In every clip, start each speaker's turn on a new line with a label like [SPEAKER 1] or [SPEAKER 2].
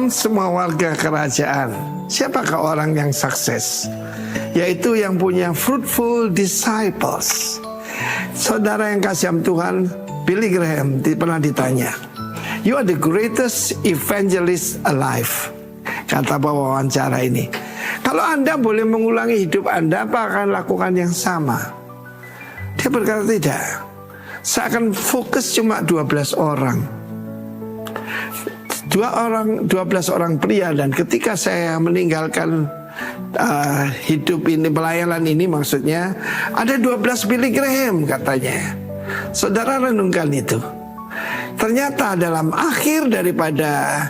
[SPEAKER 1] Shalom semua warga kerajaan. Siapakah orang yang sukses? Yaitu yang punya fruitful disciples. Saudara yang kasihan Tuhan, Billy Graham pernah ditanya, "You are the greatest evangelist alive." Kata wawancara ini, "Kalau Anda boleh mengulangi hidup Anda, apa akan lakukan yang sama?" Dia berkata, "Tidak, saya akan fokus cuma 12 orang. 12 orang pria, dan ketika saya meninggalkan hidup ini, pelayanan ini maksudnya, ada 12 Billy Graham," katanya. Saudara renungkan itu. Ternyata dalam akhir daripada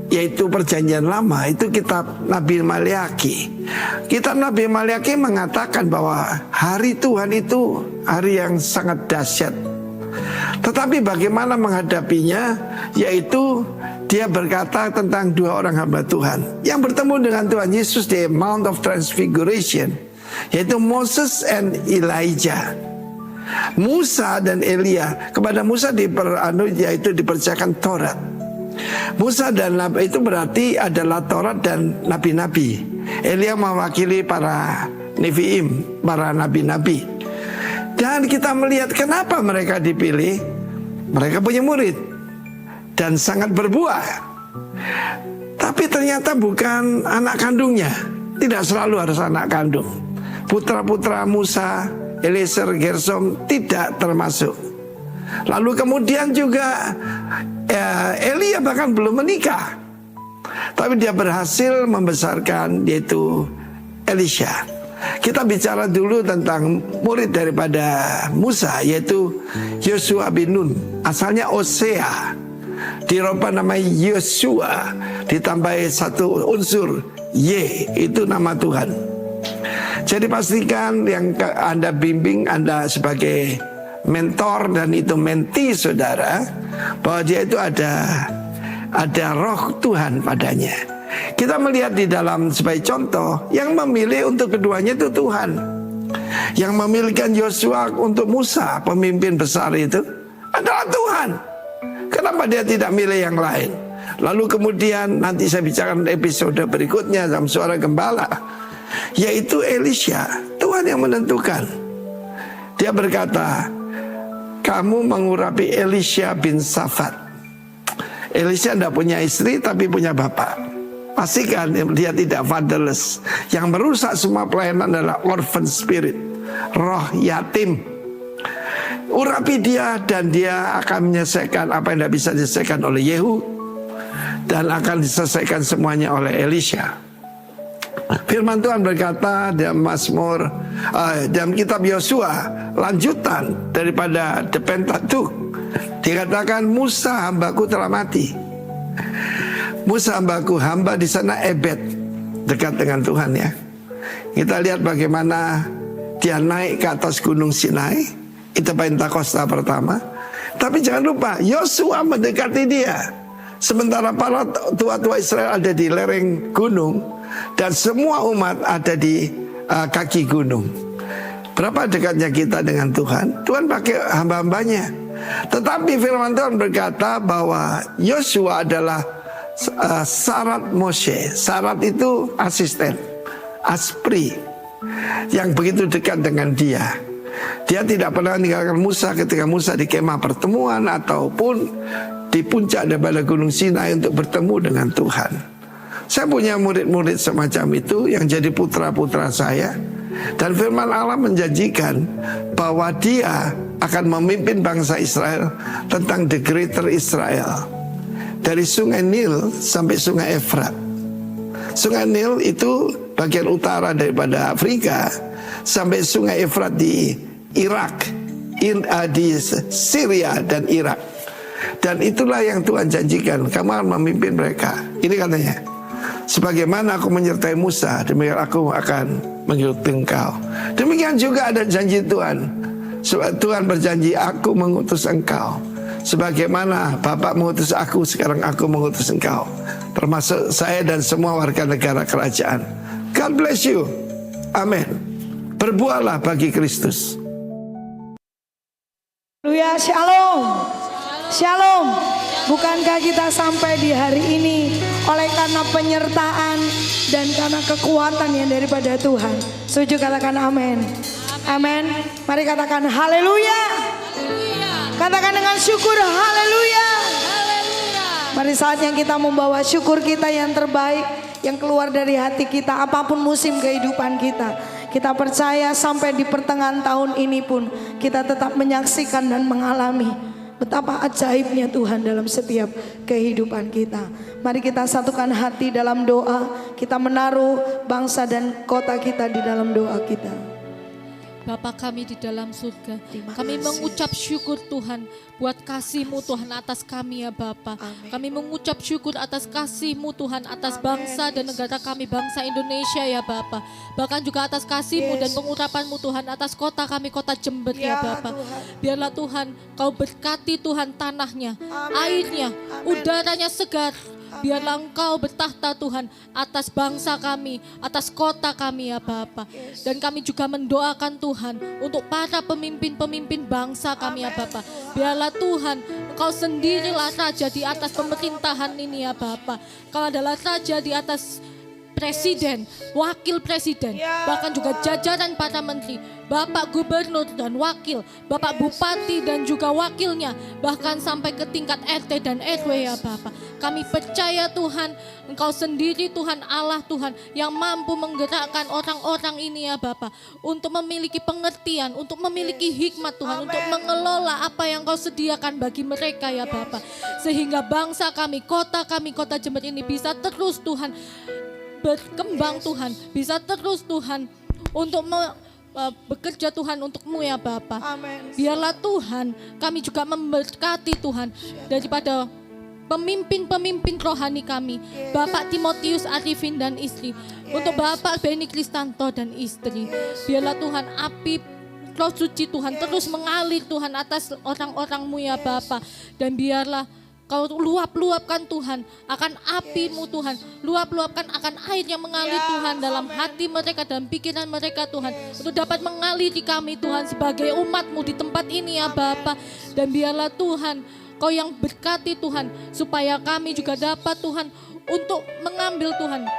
[SPEAKER 1] yaitu perjanjian lama, itu kitab Nabi Maliaki. Kitab Nabi Maliaki mengatakan bahwa hari Tuhan itu hari yang sangat dahsyat. Tetapi bagaimana menghadapinya? Yaitu dia berkata tentang dua orang hamba Tuhan yang bertemu dengan Tuhan Yesus di Mount of Transfiguration, yaitu Moses and Elijah. Musa dan Elia. Kepada Musa yaitu dipercayakan Taurat. Musa dan Nabi itu berarti adalah Taurat dan nabi-nabi. Elia mewakili para Neviim, para nabi-nabi. Dan kita melihat kenapa mereka dipilih. Mereka punya murid dan sangat berbuah. Tapi ternyata bukan anak kandungnya. Tidak selalu harus anak kandung. Putra-putra Musa, Eliezer, Gersom tidak termasuk. Lalu kemudian juga Elia bahkan belum menikah, tapi dia berhasil membesarkan yaitu Elisha. Kita bicara dulu tentang murid daripada Musa, yaitu Yosua bin Nun. Asalnya Osea, dirubah nama Yosua, ditambahi satu unsur Y, itu nama Tuhan. Jadi pastikan yang Anda bimbing, Anda sebagai mentor dan itu mentee saudara, bahwa dia itu ada roh Tuhan padanya. Kita melihat di dalam sebagai contoh, yang memilih untuk keduanya itu Tuhan. Yang memilihkan Yosua untuk Musa, pemimpin besar itu, adalah Tuhan. Kenapa dia tidak milih yang lain? Lalu kemudian nanti saya bicarakan episode berikutnya dalam Suara Gembala, yaitu Elisha. Tuhan yang menentukan. Dia berkata, "Kamu mengurapi Elisha bin Safat." Elisha tidak punya istri tapi punya bapak. Pastikan dia tidak fatherless. Yang merusak semua pelayanan adalah orphan spirit, roh yatim. Urapi dia dan dia akan menyelesaikan apa yang tidak bisa diselesaikan oleh Yehu, dan akan diselesaikan semuanya oleh Elisha. Firman Tuhan berkata dalam Mazmur, dalam kitab Yosua, lanjutan daripada The Pentateuch, dikatakan Musa hambaku telah mati. Musa hambaku, hamba di sana Ebed, dekat dengan Tuhan ya. Kita lihat bagaimana dia naik ke atas gunung Sinai, itu Pentakosta pertama. Tapi jangan lupa Yosua mendekati dia, sementara para tua-tua Israel ada di lereng gunung dan semua umat ada di kaki gunung. Berapa dekatnya kita dengan Tuhan? Tuhan pakai hamba-hambanya. Tetapi firman Tuhan berkata bahwa Yosua adalah syarat Moshe. Syarat itu asisten, aspri, yang begitu dekat dengan dia. Dia tidak pernah meninggalkan Musa ketika Musa di kemah pertemuan ataupun di puncak daripada gunung Sinai untuk bertemu dengan Tuhan. Saya punya murid-murid semacam itu yang jadi putra-putra saya. Dan firman Allah menjanjikan bahwa dia akan memimpin bangsa Israel tentang the greater Israel. Dari sungai Nil sampai sungai Efrat. Sungai Nil itu bagian utara daripada Afrika, sampai sungai Efrat di Irak, di Syria dan Irak. Dan itulah yang Tuhan janjikan, kamu akan memimpin mereka. Ini katanya, sebagaimana aku menyertai Musa, demikian aku akan mengikuti engkau. Demikian juga ada janji Tuhan. Tuhan berjanji, aku mengutus engkau. Sebagaimana Bapak mengutus aku, sekarang aku mengutus engkau, termasuk saya dan semua warga negara kerajaan. God bless you. Amin. Berbuahlah bagi Kristus.
[SPEAKER 2] Haleluya, shalom. Shalom. Bukankah kita sampai di hari ini oleh karena penyertaan dan karena kekuatan yang daripada Tuhan. Setuju, katakan amin. Amin. Mari katakan haleluya. Katakan dengan syukur haleluya. Mari saatnya kita membawa syukur kita yang terbaik, yang keluar dari hati kita, apapun musim kehidupan kita. Kita percaya sampai di pertengahan tahun ini pun kita tetap menyaksikan dan mengalami betapa ajaibnya Tuhan dalam setiap kehidupan kita. Mari kita satukan hati dalam doa. Kita menaruh bangsa dan kota kita di dalam doa kita.
[SPEAKER 3] Bapa kami di dalam surga, kami mengucap syukur Tuhan buat kasih-Mu Tuhan atas kami ya Bapa. Kami mengucap syukur atas kasih-Mu Tuhan atas bangsa dan negara kami, bangsa Indonesia ya Bapa. Bahkan juga atas kasih-Mu dan pengurapan-Mu Tuhan atas kota kami, kota Jember ya Bapa. Biarlah Tuhan Kau berkati Tuhan tanahnya, airnya, udaranya segar. Biarlah Engkau bertahta Tuhan atas bangsa kami, atas kota kami ya Bapa. Dan kami juga mendoakan Tuhan untuk para pemimpin-pemimpin bangsa kami ya Bapa. Biarlah Tuhan Engkau sendirilah Raja di atas pemerintahan ini ya Bapa. Kau adalah Raja di atas presiden, wakil presiden, bahkan juga jajaran para menteri, Bapak Gubernur dan wakil, Bapak Bupati dan juga wakilnya, bahkan sampai ke tingkat RT dan RW ya Bapak. Kami percaya Tuhan, Engkau sendiri Tuhan Allah Tuhan yang mampu menggerakkan orang-orang ini ya Bapak, untuk memiliki pengertian, untuk memiliki hikmat Tuhan, untuk mengelola apa yang Kau sediakan bagi mereka ya Bapak. Sehingga bangsa kami, kota Jember ini bisa terus Tuhan berkembang Tuhan, bisa terus Tuhan untuk bekerja Tuhan untuk-Mu ya Bapa. Biarlah Tuhan kami juga memberkati Tuhan daripada pemimpin-pemimpin rohani kami, Bapak Timotius Arifin dan istri, untuk Bapak Beni Kristanto dan istri. Biarlah Tuhan api Roh Suci Tuhan terus mengalir Tuhan atas orang-orang-Mu ya Bapa. Dan biarlah Kau luap-luapkan Tuhan akan api-Mu Tuhan. Luap-luapkan akan air yang mengalir Tuhan dalam hati mereka dan pikiran mereka Tuhan. Untuk dapat mengaliri kami Tuhan sebagai umat-Mu di tempat ini ya Bapa. Dan biarlah Tuhan Kau yang berkati Tuhan. Supaya kami juga dapat Tuhan untuk mengambil Tuhan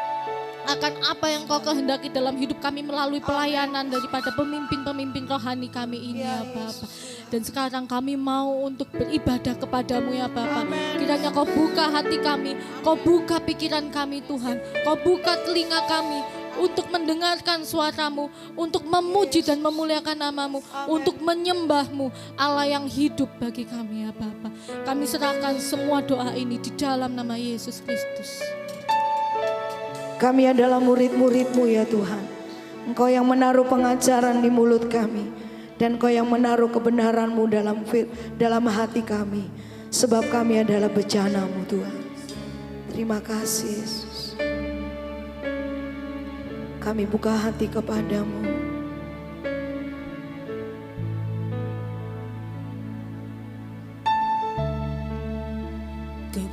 [SPEAKER 3] akan apa yang Kau kehendaki dalam hidup kami melalui pelayanan daripada pemimpin-pemimpin rohani kami ini ya Bapa. Dan sekarang kami mau untuk beribadah kepadamu ya Bapa. Kiranya Kau buka hati kami, Kau buka pikiran kami Tuhan, Kau buka telinga kami untuk mendengarkan suara-Mu, untuk memuji dan memuliakan nama-Mu, untuk menyembah-Mu, Allah yang hidup bagi kami ya Bapa. Kami serahkan semua doa ini di dalam nama Yesus Kristus.
[SPEAKER 2] Kami adalah murid-murid-Mu ya Tuhan. Engkau yang menaruh pengajaran di mulut kami, dan Kau yang menaruh kebenaran-Mu dalam hati kami. Sebab kami adalah bejana-Mu Tuhan. Terima kasih Yesus. Kami buka hati kepadamu.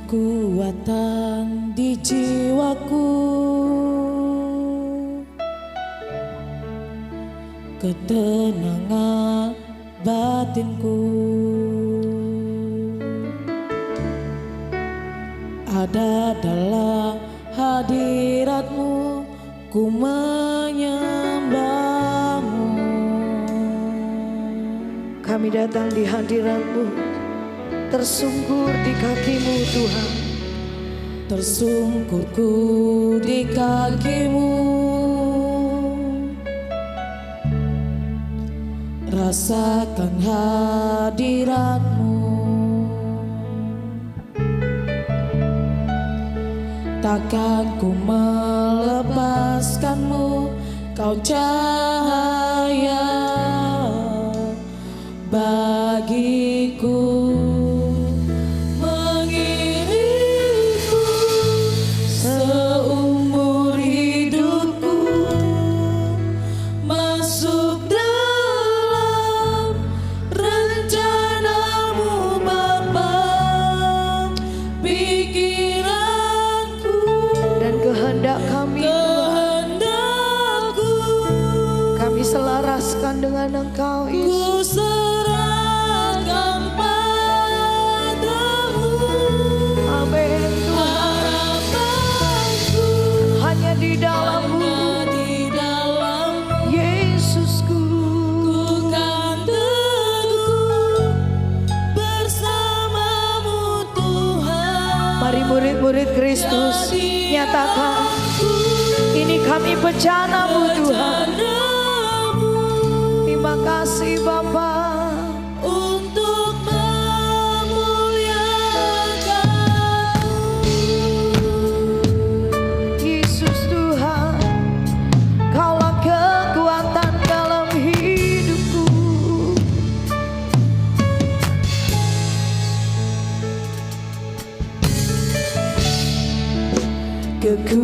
[SPEAKER 4] Kekuatan di jiwaku, ketenangan batinku, ada dalam hadirat-Mu, ku menyembah-Mu.
[SPEAKER 2] Kami datang di hadirat-Mu, tersungkur di kaki-Mu Tuhan.
[SPEAKER 4] Tersungkurku di kaki-Mu, rasakan hadirat-Mu. Takkan ku melepaskan-Mu, Kau cahaya bagiku. Mengiringku seumur hidupku, masuk dalam rencana-Mu Bapa. Pikiranku
[SPEAKER 2] Dan kehendak kami kami selaraskan dengan Engkau Yesus.
[SPEAKER 4] ku serahkan padamu.
[SPEAKER 2] Amin Tuhan.
[SPEAKER 4] Harapan
[SPEAKER 2] murid-murid Kristus, nyatakan ini kami bencana-Mu Tuhan. Terima kasih Bapa.
[SPEAKER 4] Untuk memuliakan
[SPEAKER 2] Yesus Tuhan, Kaulah kekuatan dalam hidupku.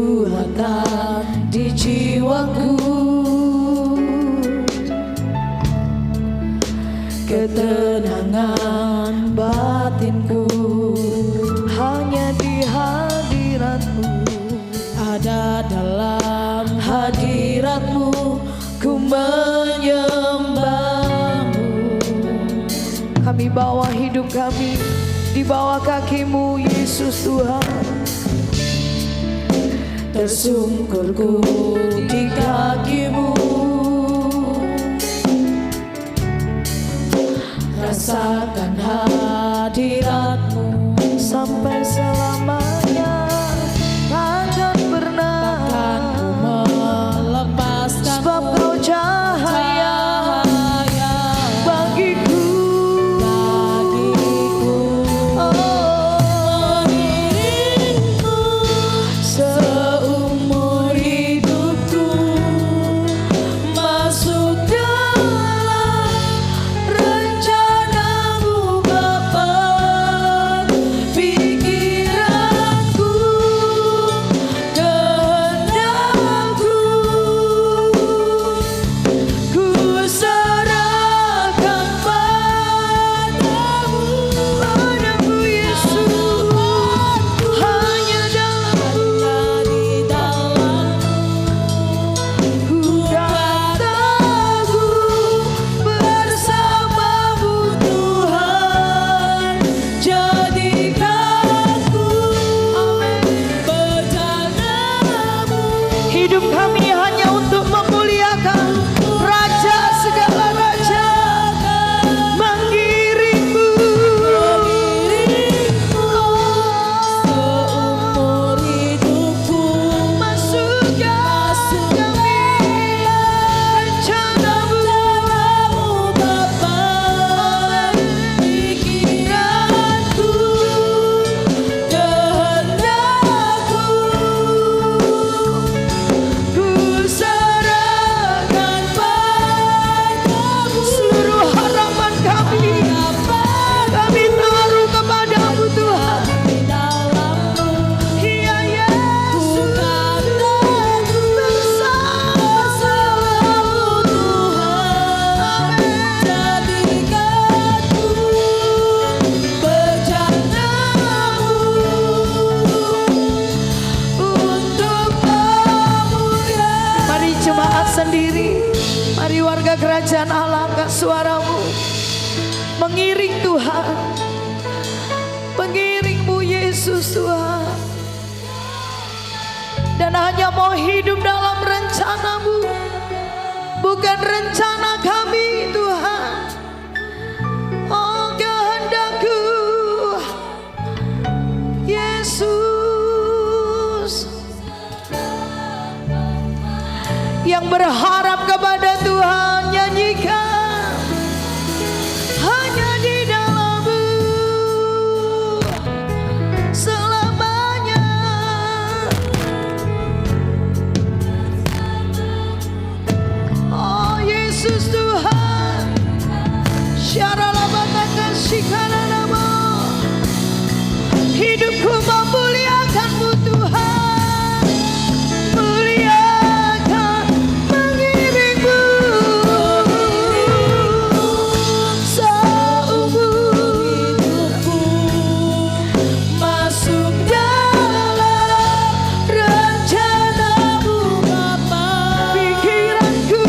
[SPEAKER 4] kekuatan di jiwaku, ketenangan batinku,
[SPEAKER 2] Hanya di hadirat-Mu.
[SPEAKER 4] ada dalam hadirat-Mu, ku menyembah-Mu.
[SPEAKER 2] Kami bawa hidup kami di bawah kaki-Mu Yesus Tuhan.
[SPEAKER 4] Tersungkurku di kaki-Mu, rasakan hadirat-Mu.
[SPEAKER 2] Sampai selamanya takkan pernah,
[SPEAKER 4] Takkan ku melepaskan
[SPEAKER 2] sebab Kau cahaya bagiku.
[SPEAKER 4] mengiringku seumur hidupku, masuk dalam rencana-Mu Bapa. Pikiranku, kehendakku, ku serahkan padamu.
[SPEAKER 2] Padamu Yesus, hanya dalam-Mu
[SPEAKER 4] Di dalam
[SPEAKER 2] ku dan teguh bersama-Mu
[SPEAKER 4] Tuhan, jadikanku bencana-Mu.
[SPEAKER 2] Hidup kami hanya untuk memuliakan Raja segala raja, mengiring-Mu.
[SPEAKER 4] Seumur hidupku,
[SPEAKER 2] Masukkan kami rencana-Mu.
[SPEAKER 4] Bapa. Pikiranku, kehendakku,
[SPEAKER 2] Ku serahkan
[SPEAKER 4] padamu.
[SPEAKER 2] seluruh harapan kami taruh kepada-Mu Tuhan.
[SPEAKER 4] Di dalam-Mu
[SPEAKER 2] Ya Yesus,
[SPEAKER 4] bukan teguh bersama-Mu Tuhan, jadikanku bencana-Mu untuk memuliakan.
[SPEAKER 2] mari jemaat sendiri, mari warga kerajaan Allah, angkat suaramu, mengiring Tuhan, mengiring-Mu Yesus Tuhan, dan hanya mau hidup dalam rencana-Mu, bukan rencana kami Tuhan. Oh kehendakku Yesus, yang berharap kepada Tuhan, nyanyikan hanya di dalam-Mu selamanya. Oh Yesus Tuhan, syaralabatakan shikananamo, hidupku memuliakan-Mu Tuhan, muliakan, mengiring-Mu seumur
[SPEAKER 4] Hidupku masuk dalam rencana-Mu Bapa.
[SPEAKER 2] pikiranku,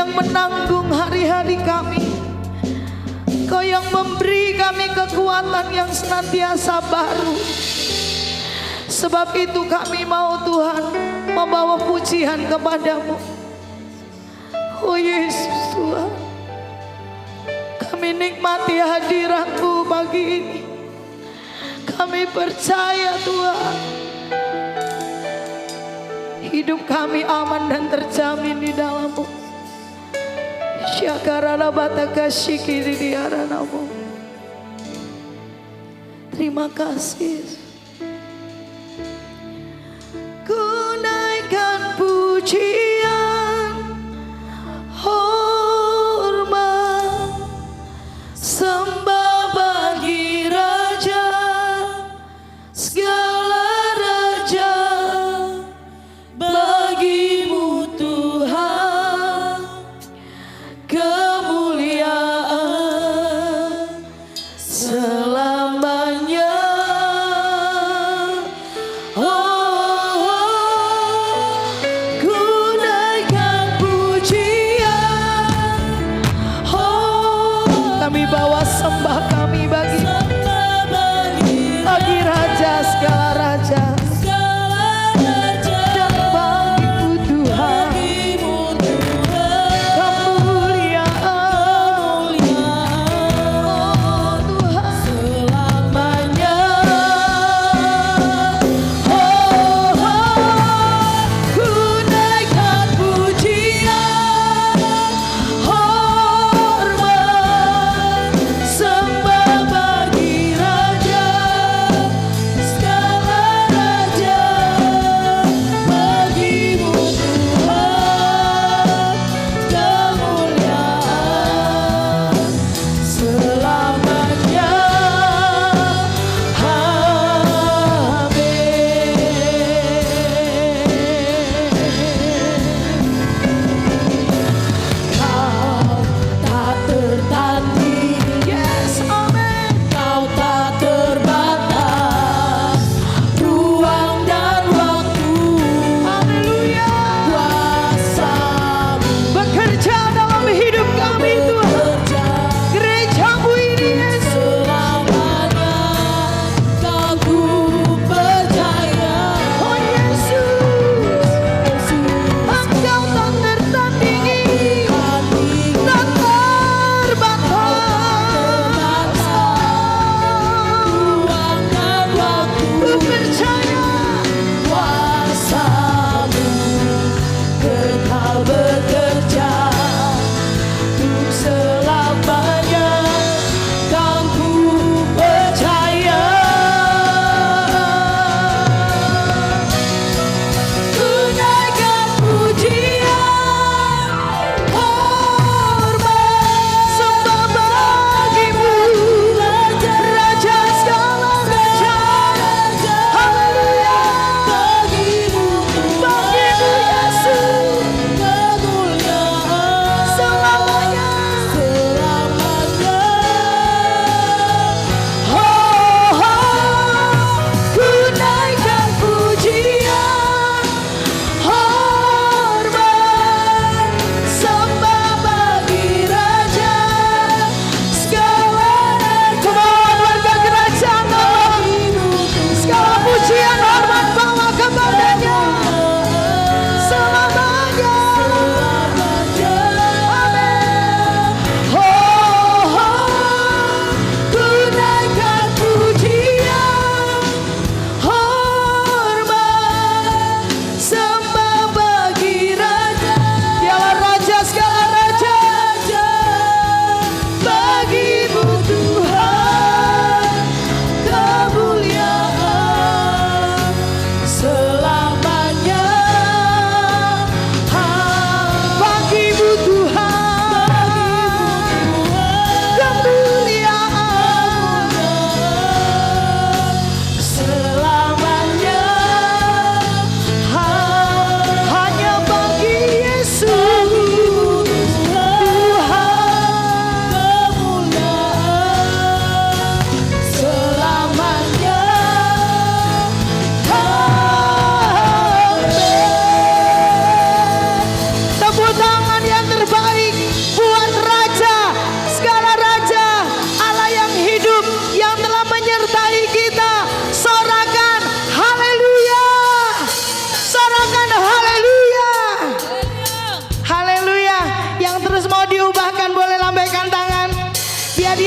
[SPEAKER 2] yang menanggung hari-hari kami. Kau yang memberi kami kekuatan yang senantiasa baru. Sebab itu kami mau Tuhan membawa pujian kepadamu. Oh Yesus Tuhan, kami nikmati hadirat-Mu pagi ini. Kami percaya Tuhan, hidup kami aman dan terjamin di dalam-Mu. Syakarana bataka syikiri diaranamu. Terima kasih. Ku naikkan pujian, hormat, sembah bagi Raja, segala raja, bagimu Tuhan, kemuliaan selamanya. Ku naikkan pujian, kami bawa sembah kami bagi Raja, segala raja, dan bagimu Tuhan, kemuliaan, oh Tuhan, selamanya. Ku naikkan pujian, hormat, sembah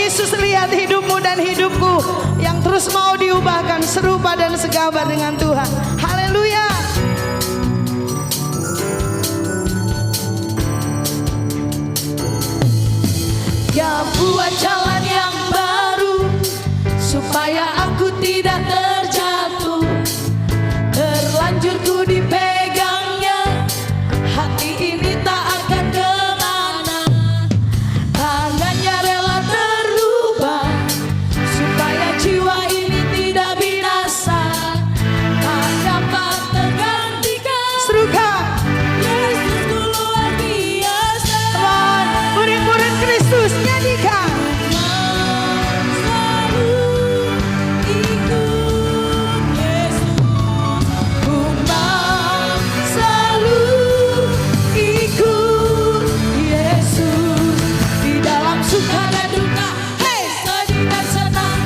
[SPEAKER 2] Yesus lihat hidupmu dan hidupku yang terus mau diubahkan serupa dan segambar dengan Tuhan. Haleluya.
[SPEAKER 4] Ya buat jalan yang baru supaya aku tidak terjatuh, terlanjur ku dipegangnya, hati ini tak akan kemana. Tangannya rela terubah supaya jiwa ini tidak binasa, tak dapat tergantikan.
[SPEAKER 2] Serukan
[SPEAKER 4] Yesusku luar biasa.
[SPEAKER 2] murid-murid Kristus nyanyikan.
[SPEAKER 4] Selalu ikut Yesus, ku mau selalu ikut Yesus di dalam suka dan duka, hey, sedih dan senang.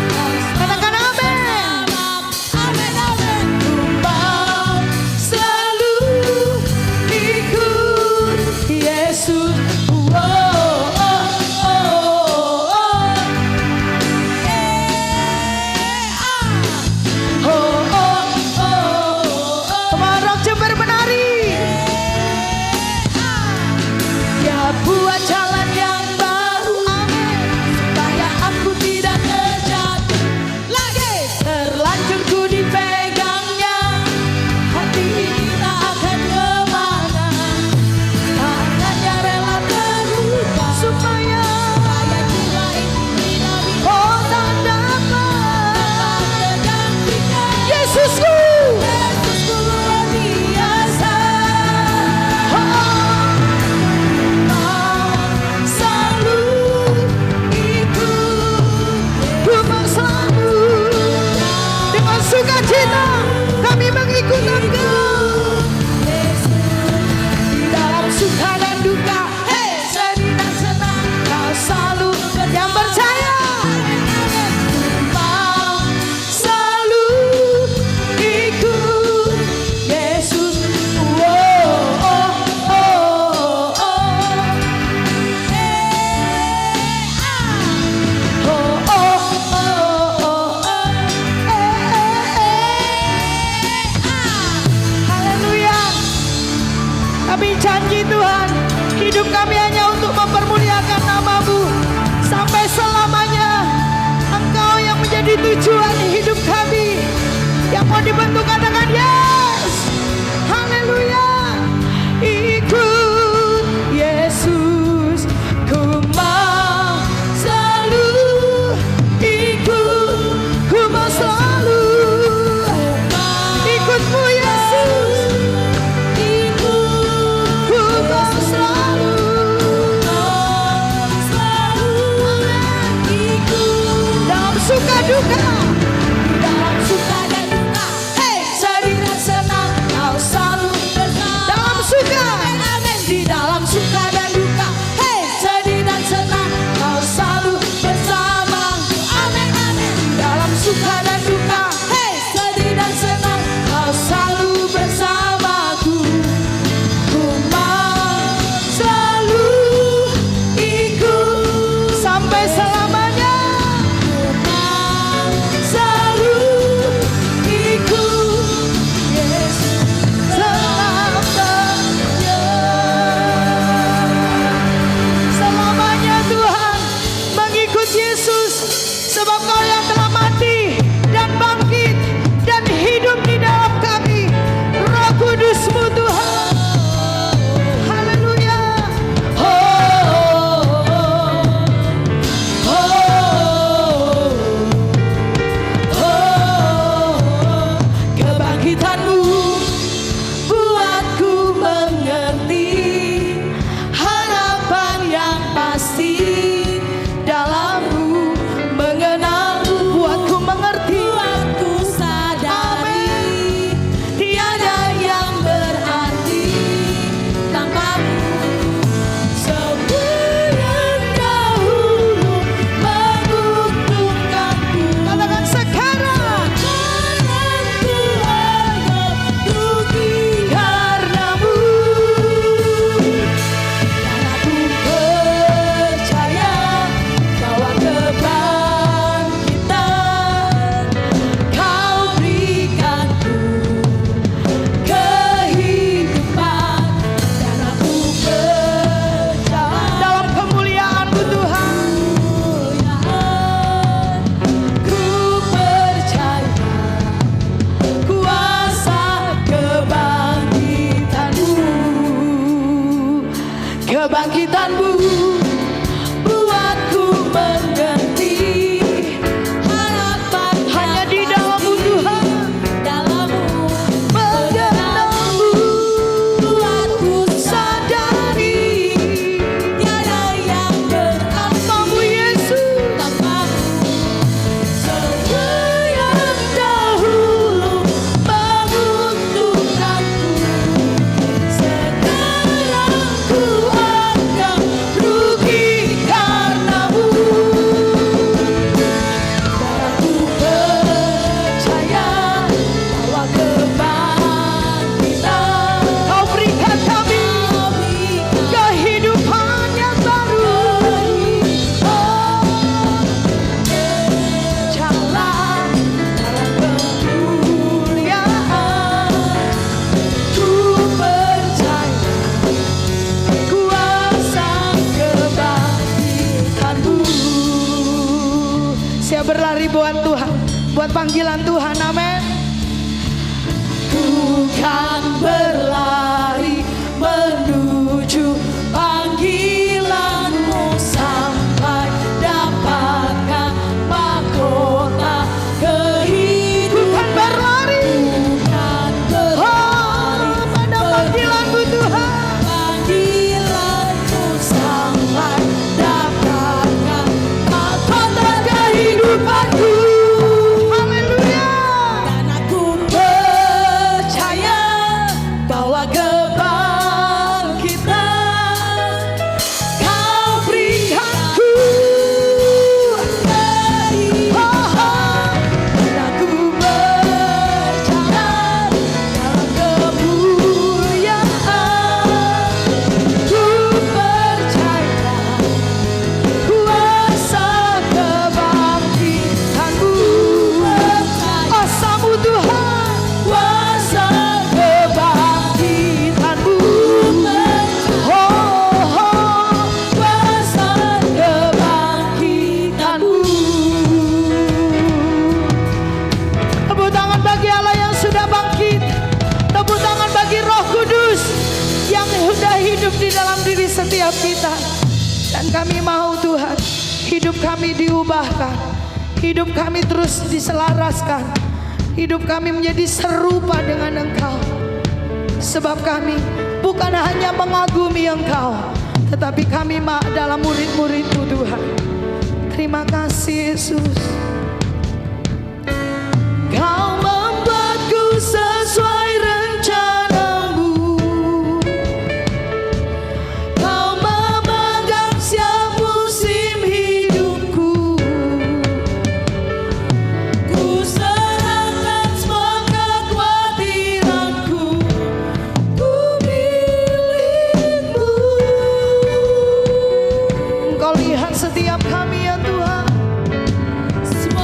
[SPEAKER 2] Katakan amin.
[SPEAKER 4] Amin, amin. Ku mau selalu ikut Yesus. Oh, oh, oh, oh. Oh, oh, oh, oh.
[SPEAKER 2] Kemarok Jember menari.
[SPEAKER 4] Ya buat jalan yang baru, amin, supaya aku tidak terjatuh lagi, terlanjur ku dipegangnya, hati ini tak akan kemana. Tangannya rela terubah supaya jiwa ini tidak
[SPEAKER 2] Oh tak dapat.
[SPEAKER 4] tergantikan.
[SPEAKER 2] Yesusku.
[SPEAKER 4] Yesusku luar biasa. Selalu ikut,
[SPEAKER 2] Ku mau selalu dengan sukacita kami mengikut Engkau.
[SPEAKER 4] di dalam suka dan duka, hey, sedih dan senang, kau selalu
[SPEAKER 2] Yang percaya.
[SPEAKER 4] mau selalu ikut Yesus. Oh, oh, oh, oh. Oh, oh, oh, oh.
[SPEAKER 2] Haleluya. Kami janji Tuhan, hidup kami hanya untuk mempermuliakan nama-Mu sampai selamanya. Engkau yang menjadi tujuan hidup kami. Yang mau dibentuk katakan yes. Haleluya.
[SPEAKER 4] Ikut Yesus, ku mau selalu ikut,
[SPEAKER 2] Ku mau selalu ikut-Mu Yesus.
[SPEAKER 4] ikut,
[SPEAKER 2] Ku mau selalu
[SPEAKER 4] ikut
[SPEAKER 2] dalam suka duka.
[SPEAKER 4] dalam suka dan duka, hey, sedih dan senang, kau selalu bersama.
[SPEAKER 2] Dalam suka.
[SPEAKER 4] Amin, amin. Di dalam suka dan duka, hey, sedih dan senang, kau selalu bersamaku. Amin, amin. Di dalam suka dan duka, hey, sedih dan senang, kau selalu bersamaku. Ku mau selalu ikut
[SPEAKER 2] Sampai selamanya.
[SPEAKER 4] Ku mau selalu ikut Yesus selamanya.
[SPEAKER 2] Selamanya Tuhan mengikut Yesus. Sebab Kau yang telah mati dan bangkit dan hidup di dalam kami. Roh Kudus-Mu Tuhan. Haleluya.
[SPEAKER 4] Oh, oh, oh, kebangkitan-Mu buatku mengerti harapan yang pasti dalam-Mu, mengenal-Mu
[SPEAKER 2] Sudah berlari buat Tuhan, buat panggilan Tuhan. Amin.
[SPEAKER 4] Bukan berlari menuju panggilanmu sampai dapatkan mahkota kehidupan.
[SPEAKER 2] Bukan berlari,
[SPEAKER 4] Bukan berlari
[SPEAKER 2] pada panggilanmu Tuhan.
[SPEAKER 4] panggilanmu sampai dapatkan mahkota kehidupanku.
[SPEAKER 2] Haleluya.
[SPEAKER 4] Dan aku percaya bahwa kebangkitan Kau berikanku kehidupan. Dan aku percaya dalam kemuliaan. Ku percaya kuasa
[SPEAKER 2] Kebangkitanmu, kuasamu Tuhan,
[SPEAKER 4] kuasa
[SPEAKER 2] kebangkitanmu.
[SPEAKER 4] kuasa kebangkitanmu.
[SPEAKER 2] Tepuk tangan bagi Allah yang sudah bangkit. Tepuk tangan bagi Roh Kudus yang sudah hidup di dalam diri setiap kita. Dan kami mau Tuhan, hidup kami diubahkan. Hidup kami terus diselaraskan. Hidup kami menjadi serupa dengan Engkau. Sebab kami bukan hanya mengagumi Engkau, tetapi kami adalah murid-murid-Mu Tuhan. Terima kasih Yesus.
[SPEAKER 4] Kau membuatku sesuai rencanamu. Kau memegang siap musim hidupku. Ku serahkan semua kekhawatiranku. Ku milikmu.
[SPEAKER 2] Engkau lihat setiap kami ya Tuhan.
[SPEAKER 4] Semua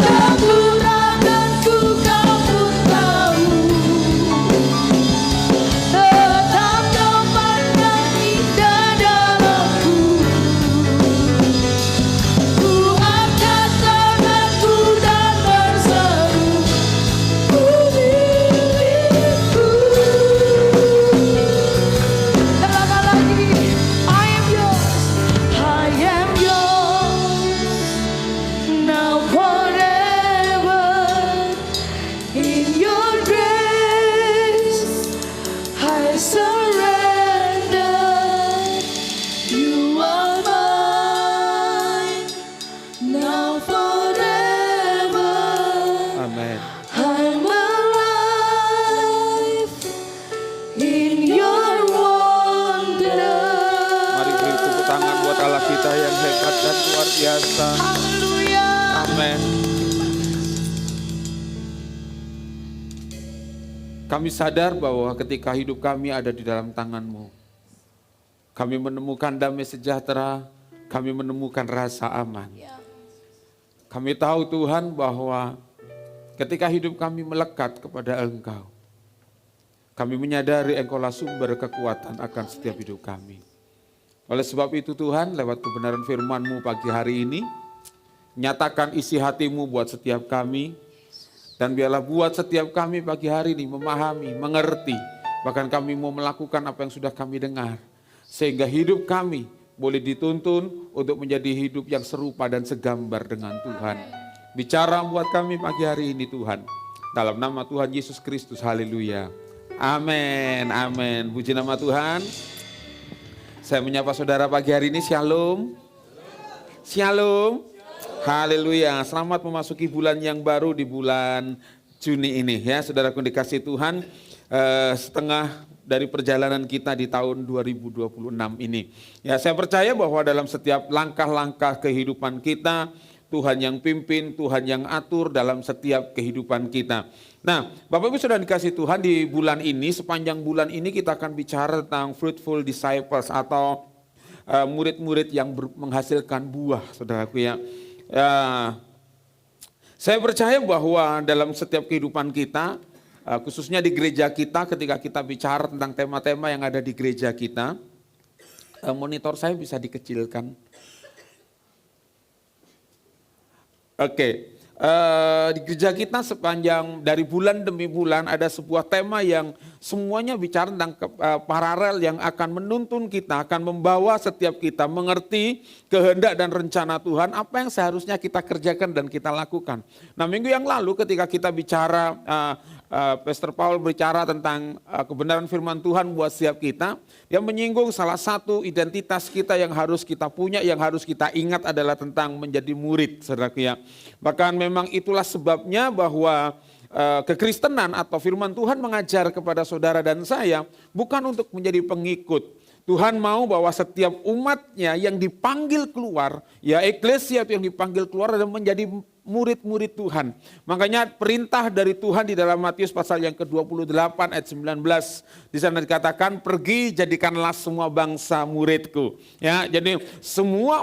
[SPEAKER 4] kekuranganku kau pun tahu. Tetap kau pandang indah dalamku. Ku angkat tanganku dan berseru, ku milikku. Lama lagi, I am yours, I am yours, now forever. In your grace, I surrender. You are mine, now forever.
[SPEAKER 5] Amin.
[SPEAKER 4] I'm alive in your wonder.
[SPEAKER 5] Mari beri tepuk tangan buat Allah kita yang hebat dan luar biasa.
[SPEAKER 4] Haleluya.
[SPEAKER 5] Amin. Kami sadar bahwa ketika hidup kami ada di dalam tangan-Mu, kami menemukan damai sejahtera, kami menemukan rasa aman. Kami tahu Tuhan bahwa ketika hidup kami melekat kepada Engkau, kami menyadari Engkaulah sumber kekuatan akan setiap hidup kami. Oleh sebab itu Tuhan, lewat kebenaran firman-Mu pagi hari ini, nyatakan isi hati-Mu buat setiap kami, dan biarlah buat setiap kami pagi hari ini memahami, mengerti, bahkan kami mau melakukan apa yang sudah kami dengar, sehingga hidup kami boleh dituntun untuk menjadi hidup yang serupa dan segambar dengan Tuhan. Bicara buat kami pagi hari ini Tuhan, dalam nama Tuhan Yesus Kristus, haleluya. Amin, amin. Puji nama Tuhan. Saya menyapa saudara pagi hari ini, shalom. Shalom. Haleluya. Selamat memasuki bulan yang baru di bulan Juni ini ya, saudaraku dikasih Tuhan. Setengah dari perjalanan kita di tahun 2026 ini. Ya, saya percaya bahwa dalam setiap langkah-langkah kehidupan kita, Tuhan yang pimpin, Tuhan yang atur dalam setiap kehidupan kita. Nah, Bapak Ibu sudah dikasih Tuhan, di bulan ini, sepanjang bulan ini kita akan bicara tentang fruitful disciples atau murid-murid yang menghasilkan buah, saudaraku ya. Saya percaya bahwa dalam setiap kehidupan kita, khususnya di gereja kita, ketika kita bicara tentang tema-tema yang ada di gereja kita, monitor saya bisa dikecilkan. Oke. Di gereja kita sepanjang dari bulan demi bulan ada sebuah tema yang semuanya bicara tentang paralel yang akan menuntun kita, akan membawa setiap kita mengerti kehendak dan rencana Tuhan, apa yang seharusnya kita kerjakan dan kita lakukan. Nah, minggu yang lalu ketika kita bicara, Pastor Paul bicara tentang kebenaran firman Tuhan buat setiap kita, dia menyinggung salah satu identitas kita yang harus kita punya, yang harus kita ingat adalah tentang menjadi murid, saudaraku ya. Bahkan memang itulah sebabnya bahwa kekristenan atau firman Tuhan mengajar kepada saudara dan saya bukan untuk menjadi pengikut. Tuhan mau bahwa setiap umatnya yang dipanggil keluar, ya eklesia itu yang dipanggil keluar dan menjadi murid-murid Tuhan. Makanya perintah dari Tuhan di dalam Matius pasal yang ke-28 ayat 19, di sana dikatakan, pergi jadikanlah semua bangsa muridku. Ya, jadi semua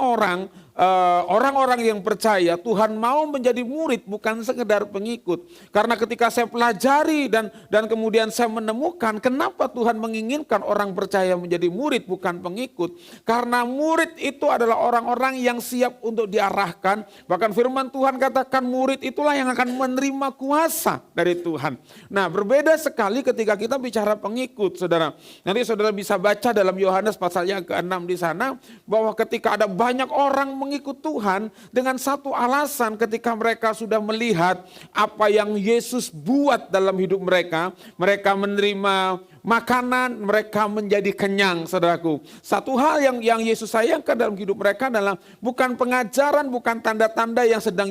[SPEAKER 5] orang-orang yang percaya, Tuhan mau menjadi murid, bukan sekedar pengikut. Karena ketika saya pelajari dan kemudian saya menemukan kenapa Tuhan menginginkan orang percaya menjadi murid bukan pengikut. Karena murid itu adalah orang-orang yang siap untuk diarahkan. Bahkan firman Tuhan katakan murid itulah yang akan menerima kuasa dari Tuhan. Nah, berbeda sekali ketika kita bicara pengikut, saudara. Nanti saudara bisa baca dalam Yohanes pasal yang ke-6 di sana, bahwa ketika ada banyak orang mengikut Tuhan dengan satu alasan, ketika mereka sudah melihat apa yang Yesus buat dalam hidup mereka, mereka menerima makanan, mereka menjadi kenyang, saudaraku. Satu hal yang Yesus sayangkan dalam hidup mereka adalah bukan pengajaran, bukan tanda-tanda yang sedang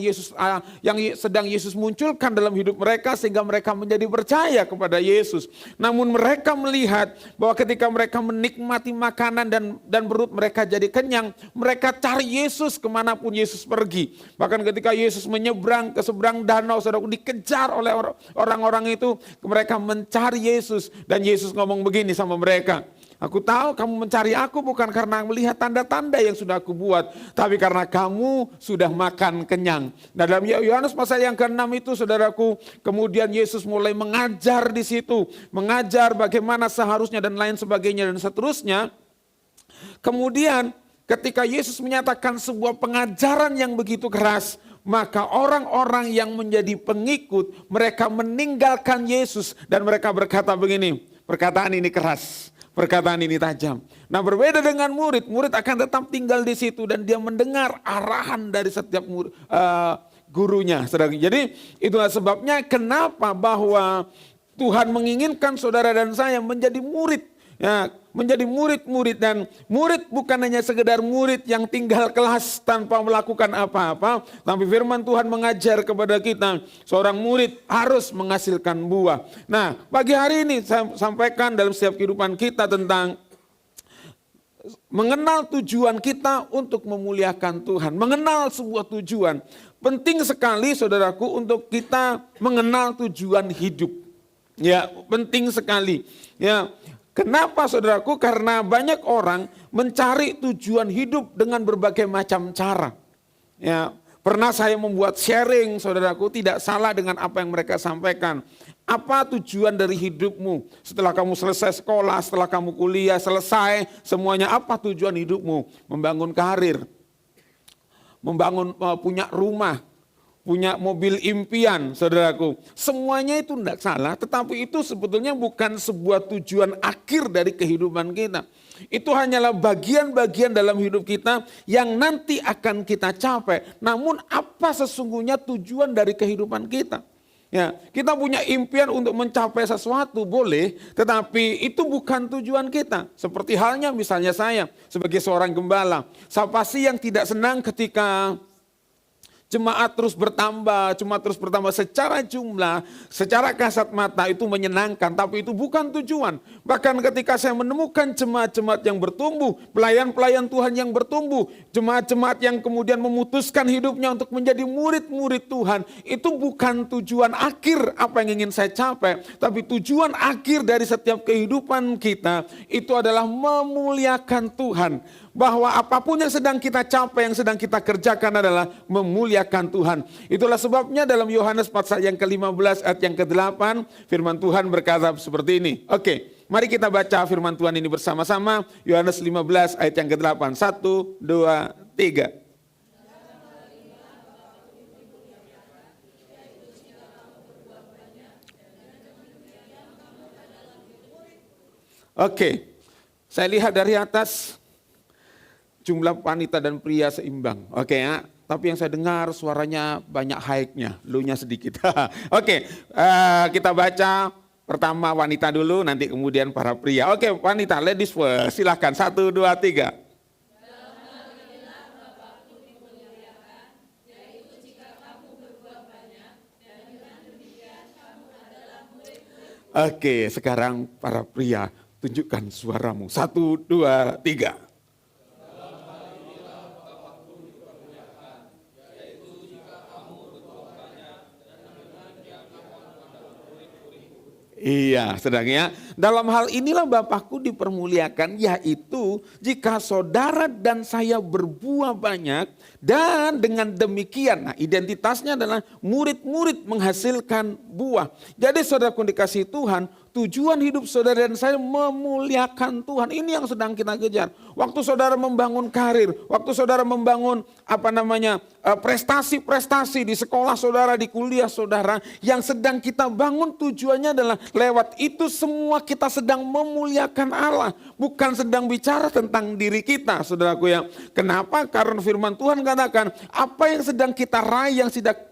[SPEAKER 5] Yesus munculkan dalam hidup mereka sehingga mereka menjadi percaya kepada Yesus. Namun mereka melihat bahwa ketika mereka menikmati makanan dan perut mereka jadi kenyang, mereka cari Yesus kemanapun Yesus pergi. Bahkan ketika Yesus menyeberang ke seberang danau, saudaraku, dikejar oleh orang-orang itu, mereka mencari Yesus dan Yesus ngomong begini sama mereka, Aku tahu kamu mencari aku bukan karena melihat tanda-tanda yang sudah aku buat, tapi karena kamu sudah makan kenyang. Nah, dalam Yohanes pasal yang ke-6 itu saudaraku, kemudian Yesus mulai mengajar di situ, mengajar bagaimana seharusnya dan lain sebagainya dan seterusnya. Kemudian ketika Yesus menyatakan sebuah pengajaran yang begitu keras, maka orang-orang yang menjadi pengikut, mereka meninggalkan Yesus dan mereka berkata begini, perkataan ini keras. Perkataan ini tajam. Nah, berbeda dengan murid, murid akan tetap tinggal di situ dan dia mendengar arahan dari setiap gurunya. Jadi itulah sebabnya kenapa bahwa Tuhan menginginkan saudara dan saya menjadi murid. Ya, menjadi murid-murid, dan murid bukan hanya sekedar murid yang tinggal kelas tanpa melakukan apa-apa, tapi firman Tuhan mengajar kepada kita, seorang murid harus menghasilkan buah. Nah, pagi hari ini saya sampaikan dalam setiap kehidupan kita tentang mengenal tujuan kita untuk memuliakan Tuhan, mengenal sebuah tujuan. Penting sekali saudaraku untuk kita mengenal tujuan hidup. Ya, penting sekali. Ya, kenapa saudaraku? Karena banyak orang mencari tujuan hidup dengan berbagai macam cara. Ya, pernah saya membuat sharing saudaraku, tidak salah dengan apa yang mereka sampaikan. Apa tujuan dari hidupmu? Setelah kamu selesai sekolah, setelah kamu kuliah, selesai semuanya, apa tujuan hidupmu? Membangun karir, membangun punya rumah, punya mobil impian, saudaraku. Semuanya itu tidak salah, tetapi itu sebetulnya bukan sebuah tujuan akhir dari kehidupan kita. Itu hanyalah bagian-bagian dalam hidup kita yang nanti akan kita capai. Namun apa sesungguhnya tujuan dari kehidupan kita? Ya, kita punya impian untuk mencapai sesuatu, boleh, tetapi itu bukan tujuan kita. Seperti halnya misalnya saya sebagai seorang gembala. Siapa sih yang tidak senang ketika jemaat terus bertambah secara jumlah, secara kasat mata itu menyenangkan, tapi itu bukan tujuan. Bahkan ketika saya menemukan jemaat-jemaat yang bertumbuh, pelayan-pelayan Tuhan yang bertumbuh, jemaat-jemaat yang kemudian memutuskan hidupnya untuk menjadi murid-murid Tuhan, itu bukan tujuan akhir apa yang ingin saya capai, tapi tujuan akhir dari setiap kehidupan kita itu adalah memuliakan Tuhan. Bahwa apapun yang sedang kita capai, yang sedang kita kerjakan adalah memuliakan Tuhan. Itulah sebabnya dalam Yohanes pasal yang ke-15 ayat yang ke-8, firman Tuhan berkata seperti ini. Oke, mari kita baca firman Tuhan ini bersama-sama. Yohanes 15 ayat yang ke-8. 1, 2, 3. Oke, saya lihat dari atas, jumlah wanita dan pria seimbang. Oke ya, tapi yang saya dengar suaranya banyak high-nya, low-nya sedikit. Oke, kita baca pertama wanita dulu, nanti kemudian para pria. Oke, wanita, ladies first, silahkan. 1, 2, 3. Oke, sekarang para pria, tunjukkan suaramu. 1, 2, 3. Iya, sedangnya dalam hal inilah Bapakku dipermuliakan, yaitu jika saudara dan saya berbuah banyak, dan dengan demikian, nah identitasnya adalah murid-murid menghasilkan buah. Jadi saudaraku dikasihi Tuhan, tujuan hidup saudara dan saya memuliakan Tuhan. Ini yang sedang kita kejar. Waktu saudara membangun karir, waktu saudara membangun prestasi-prestasi di sekolah saudara, di kuliah saudara, yang sedang kita bangun tujuannya adalah lewat itu semua kita sedang memuliakan Allah, bukan sedang bicara tentang diri kita, saudaraku ya. Kenapa? Karena firman Tuhan katakan apa yang sedang kita raih,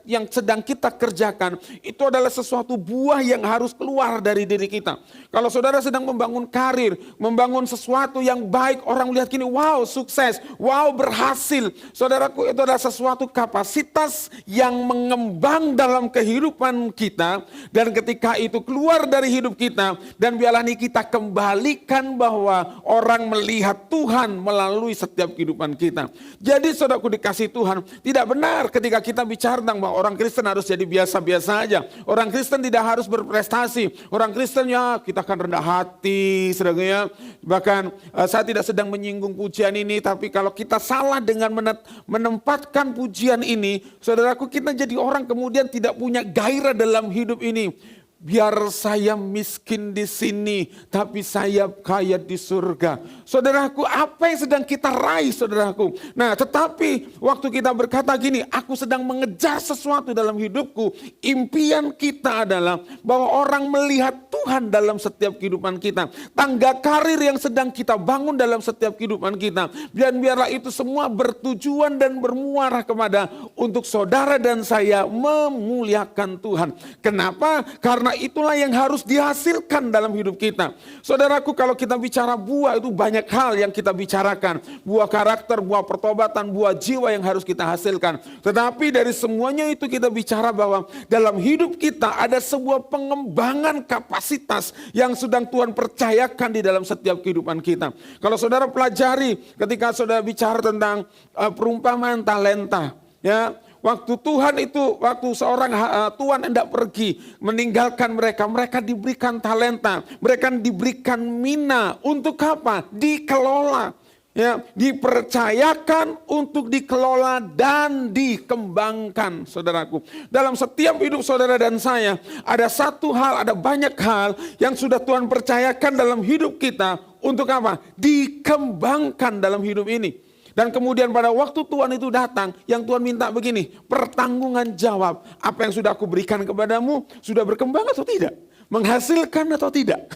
[SPEAKER 5] yang sedang kita kerjakan, itu adalah sesuatu buah yang harus keluar dari diri kita. Kalau saudara sedang membangun karir, membangun sesuatu yang baik, orang lihat gini, wow sukses, wow berhasil. Saudaraku, itu adalah sesuatu kapasitas yang mengembang dalam kehidupan kita, dan ketika itu keluar dari hidup kita, dan biarlah ini kita kembalikan bahwa orang melihat Tuhan melalui setiap kehidupan kita. Jadi saudaraku dikasih Tuhan, tidak benar ketika kita bicara tentang bahwa orang Kristen harus jadi biasa-biasa aja. Orang Kristen tidak harus berprestasi. Orang Kristen ya kita akan rendah hati, saudara. Bahkan saya tidak sedang menyinggung pujian ini, tapi kalau kita salah dengan menempatkan pujian ini, saudaraku, kita jadi orang kemudian tidak punya gairah dalam hidup ini. Biar saya miskin di sini, tapi saya kaya di surga. Saudaraku, apa yang sedang kita raih, saudaraku? Nah, tetapi waktu kita berkata gini, aku sedang mengejar sesuatu dalam hidupku. Impian kita adalah bahwa orang melihat Tuhan dalam setiap kehidupan kita. Tangga karir yang sedang kita bangun dalam setiap kehidupan kita. Dan biarlah itu semua bertujuan dan bermuara kepada untuk saudara dan saya memuliakan Tuhan. Kenapa? Karena itulah yang harus dihasilkan dalam hidup kita. Saudaraku, kalau kita bicara buah, itu banyak hal yang kita bicarakan. Buah karakter, buah pertobatan, buah jiwa yang harus kita hasilkan. Tetapi dari semuanya itu kita bicara bahwa dalam hidup kita ada sebuah pengembangan kapasitas yang sedang Tuhan percayakan di dalam setiap kehidupan kita. Kalau saudara pelajari ketika saudara bicara tentang perumpamaan talenta, ya, waktu Tuhan itu, waktu seorang tuan hendak pergi meninggalkan mereka, mereka diberikan talenta, mereka diberikan mina. Untuk apa? Dikelola, ya, dipercayakan untuk dikelola dan dikembangkan, saudaraku. Dalam setiap hidup saudara dan saya, ada satu hal, ada banyak hal yang sudah Tuhan percayakan dalam hidup kita. Untuk apa? Dikembangkan dalam hidup ini. Dan kemudian pada waktu Tuhan itu datang, yang Tuhan minta begini, pertanggungan jawab. Apa yang sudah aku berikan kepadamu, sudah berkembang atau tidak? Menghasilkan atau tidak?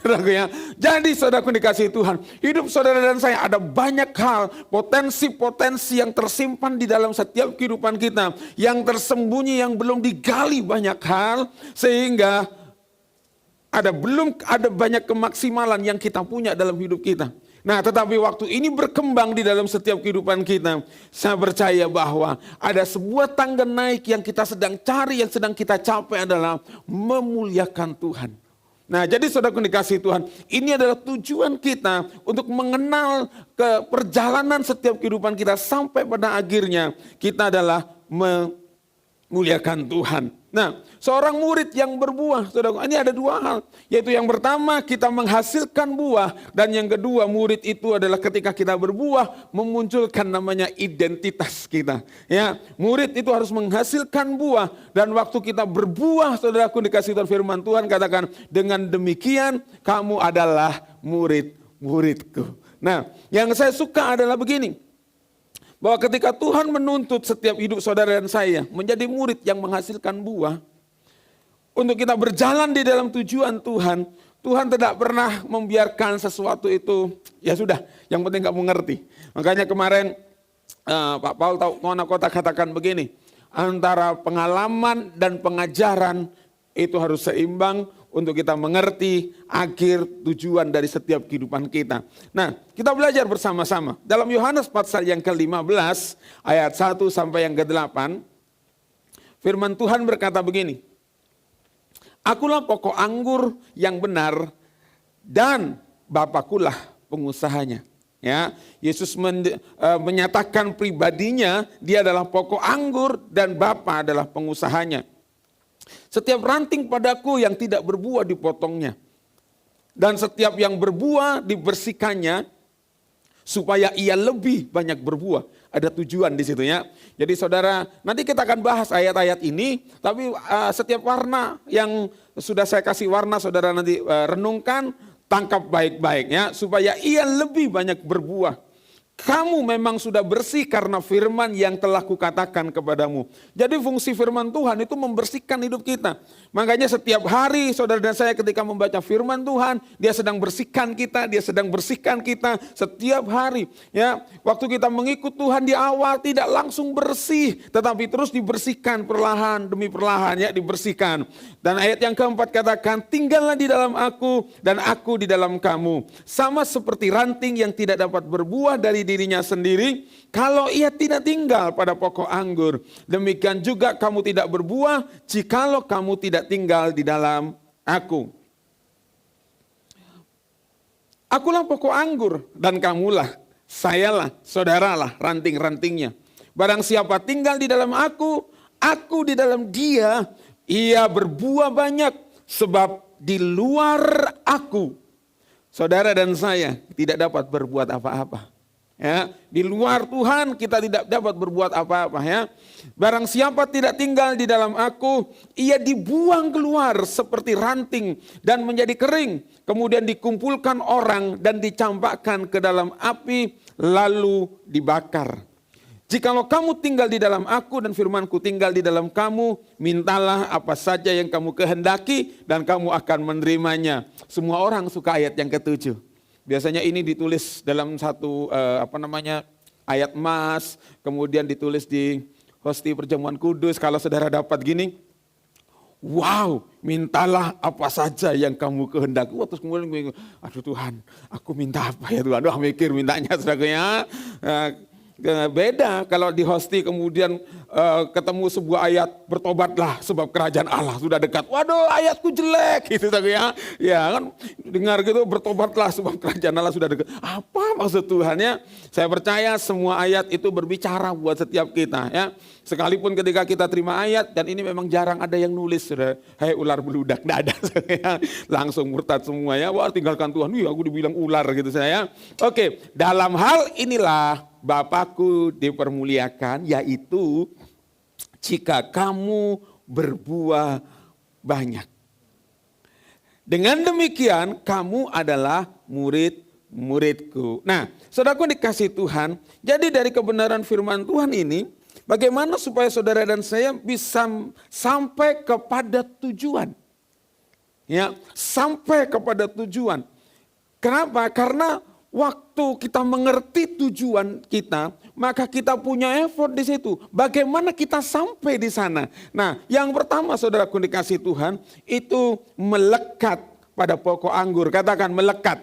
[SPEAKER 5] Jadi saudaraku dikasihi Tuhan, hidup saudara dan saya ada banyak hal, potensi-potensi yang tersimpan di dalam setiap kehidupan kita. Yang tersembunyi, yang belum digali banyak hal, sehingga belum ada banyak kemaksimalan yang kita punya dalam hidup kita. Nah, tetapi waktu ini berkembang di dalam setiap kehidupan kita, saya percaya bahwa ada sebuah tangga naik yang kita sedang cari, yang sedang kita capai adalah memuliakan Tuhan. Nah, jadi saudaraku dikasihi Tuhan, ini adalah tujuan kita untuk mengenal ke perjalanan setiap kehidupan kita sampai pada akhirnya kita adalah memuliakan Tuhan. Nah, seorang murid yang berbuah, saudara, ini ada dua hal. Yaitu yang pertama, kita menghasilkan buah. Dan yang kedua, murid itu adalah ketika kita berbuah, memunculkan namanya identitas kita. Ya, murid itu harus menghasilkan buah. Dan waktu kita berbuah, saudaraku dikasih Tuhan, firman Tuhan katakan, dengan demikian kamu adalah murid-muridku. Nah, yang saya suka adalah begini. Bahwa ketika Tuhan menuntut setiap hidup saudara dan saya menjadi murid yang menghasilkan buah, untuk kita berjalan di dalam tujuan Tuhan, Tuhan tidak pernah membiarkan sesuatu itu, ya sudah, yang penting kamu ngerti. Makanya kemarin Pak Paul Kota katakan begini, antara pengalaman dan pengajaran itu harus seimbang untuk kita mengerti akhir tujuan dari setiap kehidupan kita. Nah, kita belajar bersama-sama. Dalam Yohanes pasal yang ke-15 ayat 1 sampai yang ke-8, firman Tuhan berkata begini, akulah pokok anggur yang benar dan Bapakulah pengusahanya. Ya, Yesus menyatakan pribadinya, dia adalah pokok anggur dan Bapa adalah pengusahanya. Setiap ranting padaku yang tidak berbuah dipotongnya. Dan setiap yang berbuah dibersihkannya supaya ia lebih banyak berbuah. Ada tujuan di situ ya. Jadi saudara, nanti kita akan bahas ayat-ayat ini. Tapi setiap warna yang sudah saya kasih warna, saudara nanti renungkan, tangkap baik-baik ya. Supaya ia lebih banyak berbuah. Kamu memang sudah bersih karena firman yang telah kukatakan kepadamu. Jadi fungsi firman Tuhan itu membersihkan hidup kita. Makanya setiap hari saudara dan saya ketika membaca firman Tuhan, dia sedang bersihkan kita, dia sedang bersihkan kita setiap hari. Ya, waktu kita mengikut Tuhan di awal tidak langsung bersih, tetapi terus dibersihkan perlahan demi perlahan ya, dibersihkan. Dan ayat yang keempat katakan, tinggallah di dalam aku dan aku di dalam kamu. Sama seperti ranting yang tidak dapat berbuah dari dirinya sendiri, kalau ia tidak tinggal pada pokok anggur. Demikian juga kamu tidak berbuah, jikalau kamu tidak tinggal di dalam aku. Akulah pokok anggur dan kamulah, sayalah, saudaralah ranting-rantingnya. Barang siapa tinggal di dalam aku, aku di dalam dia, ia berbuah banyak. Sebab di luar aku, saudara dan saya tidak dapat berbuat apa-apa. Ya, di luar Tuhan kita tidak dapat berbuat apa-apa ya. Barang siapa tidak tinggal di dalam aku, ia dibuang keluar seperti ranting dan menjadi kering. Kemudian dikumpulkan orang dan dicampakkan ke dalam api lalu dibakar. Jikalau kamu tinggal di dalam aku dan firmanku tinggal di dalam kamu, mintalah apa saja yang kamu kehendaki dan kamu akan menerimanya. Semua orang suka ayat yang ke-7. Biasanya ini ditulis dalam satu ayat emas, kemudian ditulis di hosti perjamuan kudus. Kalau saudara dapat gini, wow, mintalah apa saja yang kamu kehendaki. Wah, terus kemudian gue, aduh Tuhan, aku minta apa ya Tuhan? Wah, mikir mintanya saudara. Beda kalau di hosti kemudian ketemu sebuah ayat, bertobatlah sebab kerajaan Allah sudah dekat. Waduh, ayatku jelek gitu ya. Ya kan dengar gitu, bertobatlah sebab kerajaan Allah sudah dekat. Apa maksud Tuhan ya? Saya percaya semua ayat itu berbicara buat setiap kita ya. Sekalipun ketika kita terima ayat, dan ini memang jarang ada yang nulis, sudah, hei ular beludak, tidak ada. Langsung murtad semua ya, wah tinggalkan Tuhan, wih aku dibilang ular gitu saya. Oke, dalam hal inilah Bapakku dipermuliakan, yaitu jika kamu berbuah banyak. Dengan demikian kamu adalah murid-muridku. Nah, saudaraku dikasih Tuhan, jadi dari kebenaran firman Tuhan ini, bagaimana supaya saudara dan saya bisa sampai kepada tujuan? Ya, sampai kepada tujuan. Kenapa? Karena waktu kita mengerti tujuan kita, maka kita punya effort di situ. Bagaimana kita sampai di sana? Nah, yang pertama saudaraku dikasih Tuhan, itu melekat pada pokok anggur. Katakan melekat.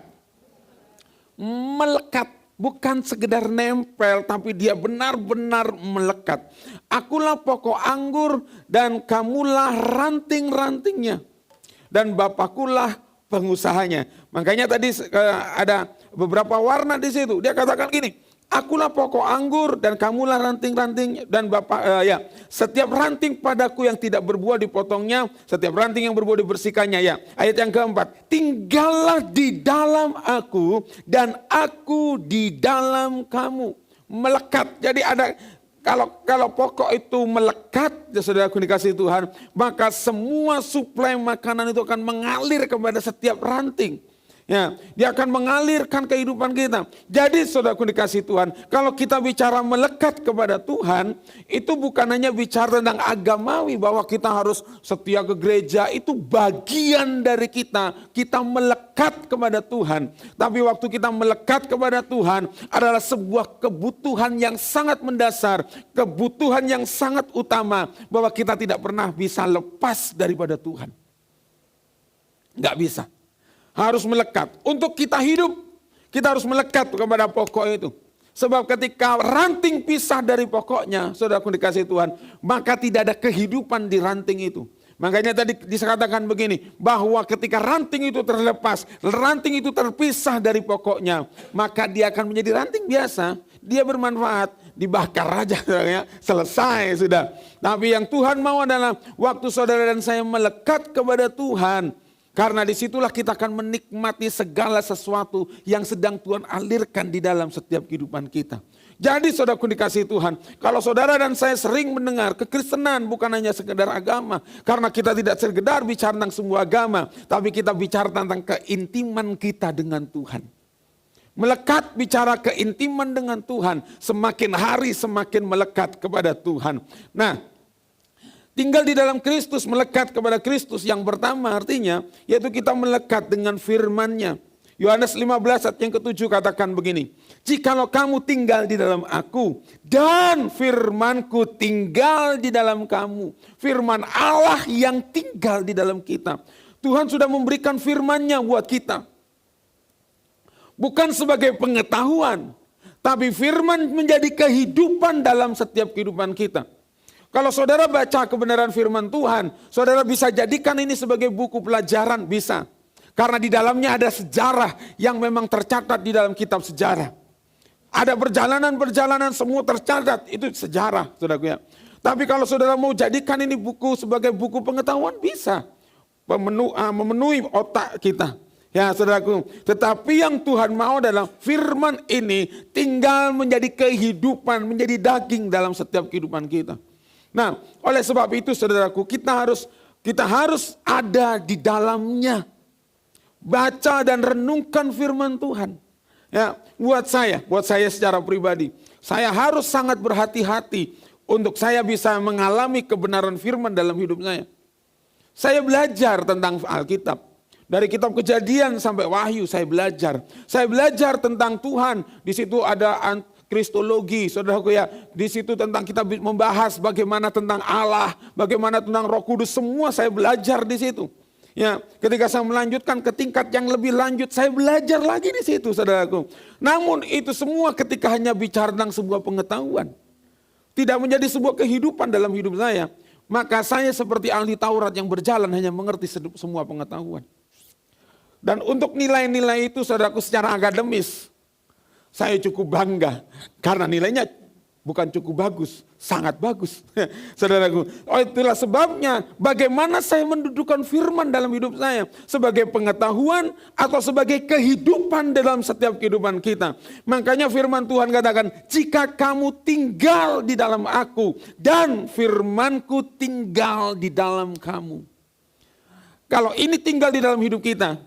[SPEAKER 5] Melekat. Bukan sekedar nempel, tapi dia benar-benar melekat. Akulah pokok anggur dan kamulah ranting-rantingnya. Dan Bapakkulah pengusahanya. Makanya tadi ada beberapa warna di situ. Dia katakan gini, akulah pokok anggur dan kamulah ranting-ranting dan setiap ranting padaku yang tidak berbuah dipotongnya, setiap ranting yang berbuah dibersihkannya ya. Ayat yang keempat, tinggallah di dalam aku dan aku di dalam kamu. Melekat. Jadi ada kalau pokok itu melekat, ya saudaraku dikasih Tuhan, maka semua suplai makanan itu akan mengalir kepada setiap ranting. Ya, dia akan mengalirkan kehidupan kita. Jadi saudaraku dikasih Tuhan, kalau kita bicara melekat kepada Tuhan, itu bukan hanya bicara tentang agamawi bahwa kita harus setia ke gereja, itu bagian dari kita. Kita melekat kepada Tuhan. Tapi waktu kita melekat kepada Tuhan adalah sebuah kebutuhan yang sangat mendasar, kebutuhan yang sangat utama, bahwa kita tidak pernah bisa lepas daripada Tuhan. Nggak bisa. Harus melekat. Untuk kita hidup, kita harus melekat kepada pokok itu. Sebab ketika ranting pisah dari pokoknya, saudaraku dikasih Tuhan, maka tidak ada kehidupan di ranting itu. Makanya tadi dikatakan begini, bahwa ketika ranting itu terlepas, ranting itu terpisah dari pokoknya, maka dia akan menjadi ranting biasa. Dia bermanfaat, dibakar aja, selesai sudah. Tapi yang Tuhan mau adalah waktu saudara dan saya melekat kepada Tuhan, karena disitulah kita akan menikmati segala sesuatu yang sedang Tuhan alirkan di dalam setiap kehidupan kita. Jadi saudaraku dikasih Tuhan, kalau saudara dan saya sering mendengar kekristenan bukan hanya sekedar agama. Karena kita tidak sekedar bicara tentang semua agama, tapi kita bicara tentang keintiman kita dengan Tuhan. Melekat bicara keintiman dengan Tuhan, semakin hari semakin melekat kepada Tuhan. Nah, tinggal di dalam Kristus, melekat kepada Kristus. Yang pertama artinya, yaitu kita melekat dengan firman-Nya. Yohanes 15 ayat yang ke-7 katakan begini, jikalau kamu tinggal di dalam aku, dan firman-Ku tinggal di dalam kamu. Firman Allah yang tinggal di dalam kita. Tuhan sudah memberikan firman-Nya buat kita. Bukan sebagai pengetahuan, tapi firman menjadi kehidupan dalam setiap kehidupan kita. Kalau saudara baca kebenaran firman Tuhan, saudara bisa jadikan ini sebagai buku pelajaran, bisa. Karena di dalamnya ada sejarah yang memang tercatat di dalam kitab sejarah. Ada perjalanan-perjalanan semua tercatat, itu sejarah, saudaraku ya. Tapi kalau saudara mau jadikan ini buku sebagai buku pengetahuan, bisa. Memenuhi otak kita. Ya saudaraku, tetapi yang Tuhan mau adalah firman ini tinggal menjadi kehidupan, menjadi daging dalam setiap kehidupan kita. Nah, oleh sebab itu saudaraku, kita harus ada di dalamnya. Baca dan renungkan firman Tuhan. Ya, buat saya secara pribadi, saya harus sangat berhati-hati untuk saya bisa mengalami kebenaran firman dalam hidup saya. Saya belajar tentang Alkitab. Dari kitab Kejadian sampai Wahyu saya belajar. Saya belajar tentang Tuhan. Di situ ada kristologi, saudaraku ya. Di situ tentang kita membahas bagaimana tentang Allah, bagaimana tentang Roh Kudus, semua saya belajar di situ. Ya, ketika saya melanjutkan ke tingkat yang lebih lanjut, saya belajar lagi di situ, saudaraku. Namun itu semua ketika hanya bicara tentang sebuah pengetahuan, tidak menjadi sebuah kehidupan dalam hidup saya, maka saya seperti ahli Taurat yang berjalan hanya mengerti semua pengetahuan. Dan untuk nilai-nilai itu, saudaraku, secara akademis, saya cukup bangga karena nilainya bukan cukup bagus, sangat bagus. Saudaraku, itulah sebabnya bagaimana saya mendudukan firman dalam hidup saya. Sebagai pengetahuan atau sebagai kehidupan dalam setiap kehidupan kita. Makanya firman Tuhan katakan, jika kamu tinggal di dalam aku dan firmanku tinggal di dalam kamu. Kalau ini tinggal di dalam hidup kita,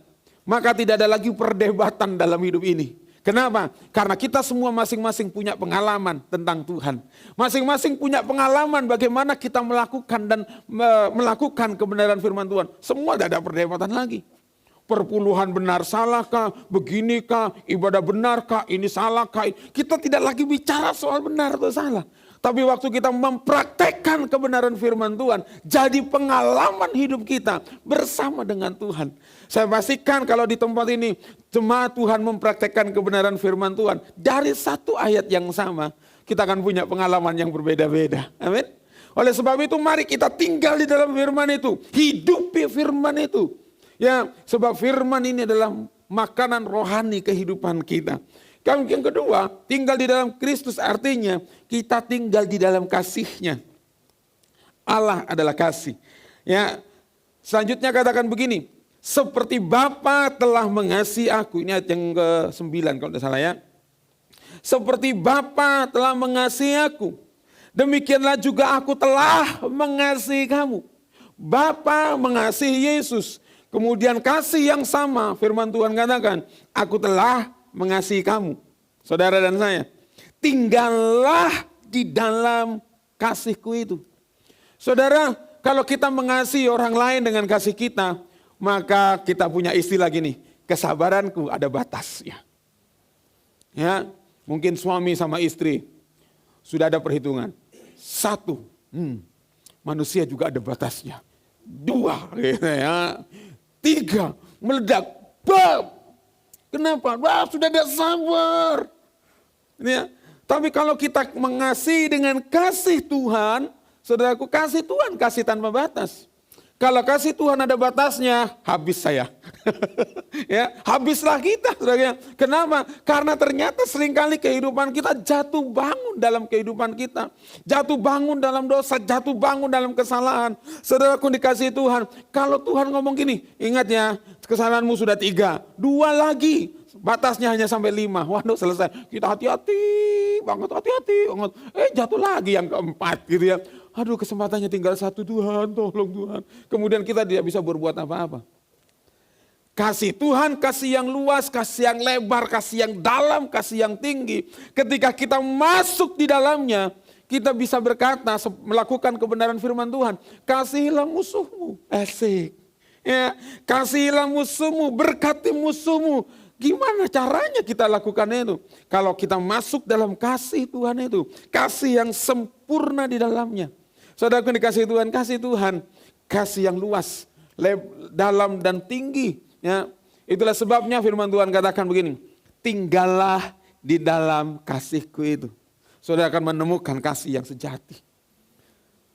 [SPEAKER 5] maka tidak ada lagi perdebatan dalam hidup ini. Kenapa? Karena kita semua masing-masing punya pengalaman tentang Tuhan. Masing-masing punya pengalaman bagaimana kita melakukan dan melakukan kebenaran firman Tuhan. Semua tidak ada perdebatan lagi. Perpuluhan benar salahkah, beginikah, ibadah benarkah, ini salahkah. Kita tidak lagi bicara soal benar atau salah. Tapi waktu kita mempraktekkan kebenaran firman Tuhan, jadi pengalaman hidup kita bersama dengan Tuhan. Saya pastikan kalau di tempat ini, jemaat Tuhan mempraktekkan kebenaran firman Tuhan, dari satu ayat yang sama, kita akan punya pengalaman yang berbeda-beda. Amin. Oleh sebab itu mari kita tinggal di dalam firman itu, hidupi firman itu. Ya, sebab firman ini adalah makanan rohani kehidupan kita. Yang kedua, tinggal di dalam Kristus artinya kita tinggal di dalam kasih-Nya. Allah adalah kasih. Ya, selanjutnya katakan begini, seperti Bapa telah mengasihi aku. Ini ayat yang ke-9 kalau tidak salah ya. Seperti Bapa telah mengasihi aku, demikianlah juga aku telah mengasihi kamu. Bapa mengasihi Yesus. Kemudian kasih yang sama firman Tuhan katakan, aku telah mengasihi kamu, saudara dan saya. Tinggallah di dalam kasihku itu. Saudara, kalau kita mengasihi orang lain dengan kasih kita, maka kita punya istilah gini, kesabaranku ada batasnya. Ya, mungkin suami sama istri sudah ada perhitungan. 1, manusia juga ada batasnya. 2, gitu ya. 3, meledak. Kenapa? Wah, sudah tidak sabar. Ya. Tapi kalau kita mengasihi dengan kasih Tuhan, saudaraku, kasih Tuhan kasih tanpa batas. Kalau kasih Tuhan ada batasnya, habis saya. Ya, habislah kita, saudara. Kenapa? Karena ternyata seringkali kehidupan kita jatuh bangun dalam kehidupan kita. Jatuh bangun dalam dosa, jatuh bangun dalam kesalahan. Saudaraku dikasih Tuhan, kalau Tuhan ngomong gini, ingat ya, kesalahanmu sudah 3, 2 lagi. Batasnya hanya sampai 5. Waduh, selesai. Kita hati-hati banget, jatuh lagi yang keempat gitu ya. Aduh, kesempatannya tinggal 1, Tuhan, tolong Tuhan. Kemudian kita tidak bisa berbuat apa-apa. Kasih Tuhan, kasih yang luas, kasih yang lebar, kasih yang dalam, kasih yang tinggi. Ketika kita masuk di dalamnya, kita bisa berkata, melakukan kebenaran firman Tuhan. Kasihilah musuhmu. Asik. Ya, kasihilah musuhmu, berkati musuhmu. Gimana caranya kita lakukan itu? Kalau kita masuk dalam kasih Tuhan itu. Kasih yang sempurna di dalamnya. Saudaraku dikasih Tuhan, kasih yang luas, dalam dan tinggi. Ya, itulah sebabnya firman Tuhan katakan begini, tinggallah di dalam kasihku itu. Saudara akan menemukan kasih yang sejati.